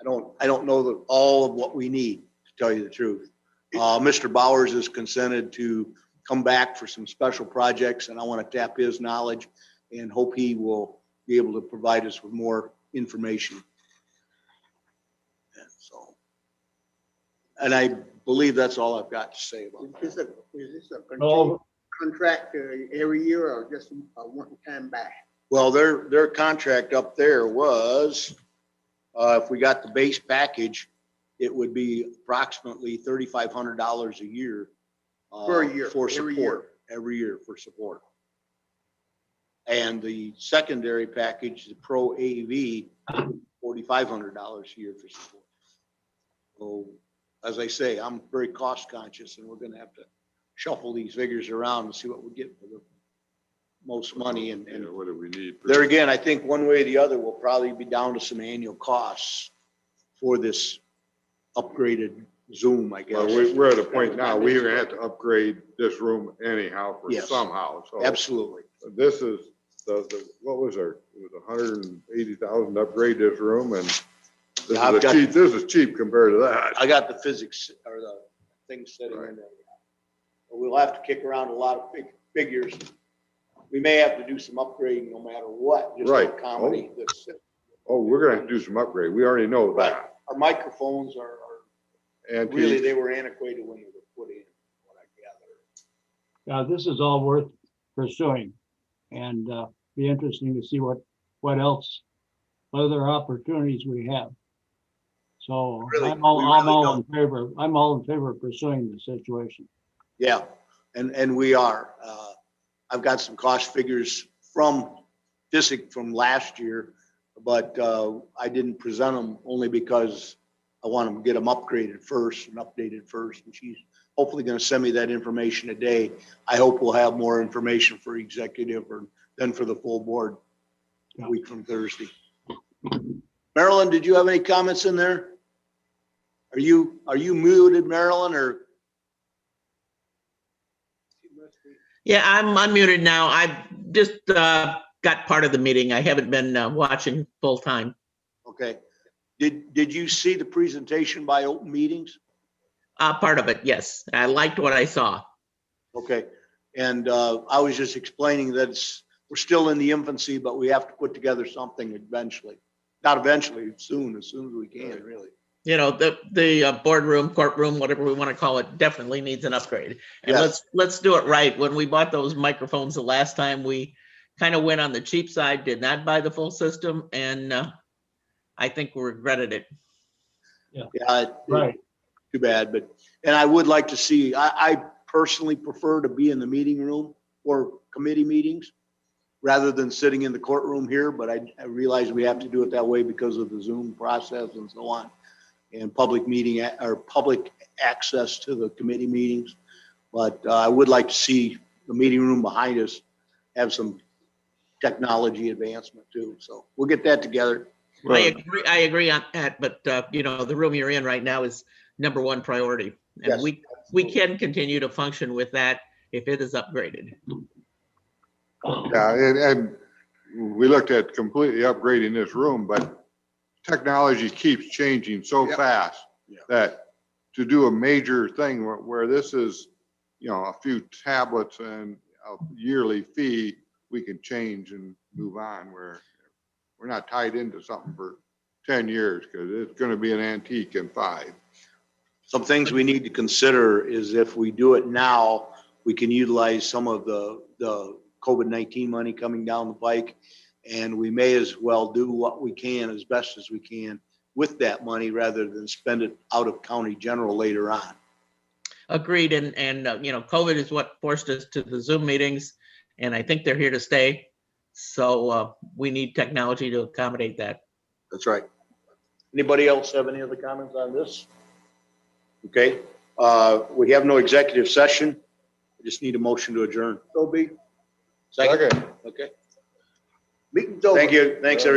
I don't know all of what we need, to tell you the truth. Mr. Bowers has consented to come back for some special projects, and I want to tap his knowledge and hope he will be able to provide us with more information. And I believe that's all I've got to say about it. Is this a continued contract every year or just a one-time back? Well, their contract up there was, if we got the base package, it would be approximately $3,500 a year. Per year, For every support, every year for support. And the secondary package, the Pro AV, $4,500 a year for support. So, as I say, I'm very cost conscious, and we're gonna have to shuffle these figures around and see what we get for the most money. And What do we need? there again, I think one way or the other, we'll probably be down to some annual costs for this upgraded Zoom, I guess. Well, we're at a point now, we're gonna have to upgrade this room anyhow for Yes. somehow. So Absolutely. this is what was our, it was 180,000 to upgrade this room, and this is cheap compared to that. I got the physics or the things sitting in there. But we'll have to kick around a lot of figures. We may have to do some upgrading no matter what, just to Right. accommodate this. Oh, we're gonna have to do some upgrade. We already know that. Our microphones are And really, they were antiquated when they were put in, what I gather. This is all worth pursuing, and be interesting to see what else, what other opportunities we have. So Really, I'm all we really in favor. I'm all in favor of pursuing the situation. Yeah, and we are. I've got some cost figures from FISIC from last year, but I didn't present them only because I want to get them upgraded first and updated first. And she's hopefully going to send me that information today. I hope we'll have more information for executive or then for the full board a week from Thursday. Marilyn, did you have any comments in there? Are you muted, Marilyn, or? Yeah, I'm unmuted now. I've just got part of the meeting. I haven't been watching full time. Okay. Did you see the presentation by Open Meetings? Part of it, yes. I liked what I saw. Okay. And I was just explaining that we're still in the infancy, but we have to put together something eventually. Not eventually, soon as we can, really. You know, the boardroom, courtroom, whatever we want to call it, definitely needs an upgrade. And Yes. let's do it right. When we bought those microphones the last time, we kind of went on the cheap side, did not buy the full system, and I think we regretted it. Yeah, Right. too bad, and I would like to see, I personally prefer to be in the meeting room for committee meetings rather than sitting in the courtroom here, but I realize we have to do it that way because of the Zoom process and so on, and public meeting or public access to the committee meetings. But I would like to see the meeting room behind us have some technology advancement too. So we'll get that together. I agree on that, but you know, the room you're in right now is number one priority. And Yes, we can continue to function with that if it is upgraded. Yeah, and we looked at completely upgrading this room, but technology keeps changing so Yeah. fast Yeah. that to do a major thing where this is, a few tablets and a yearly fee, we can change and move on where we're not tied into something for 10 years because it's going to be an antique in 5. Some things we need to consider is if we do it now, we can utilize some of the COVID-19 money coming down the pike. And we may as well do what we can as best as we can with that money rather than spend it out of county general later on. Agreed, and COVID is what forced us to the Zoom meetings, and I think they're here to stay. So we need technology to accommodate that. That's right. Anybody else have any other comments on this? Okay, we have no executive session. We just need a motion to adjourn. So be. Second. Okay. Meeting's over. Thank you. Thanks, everybody.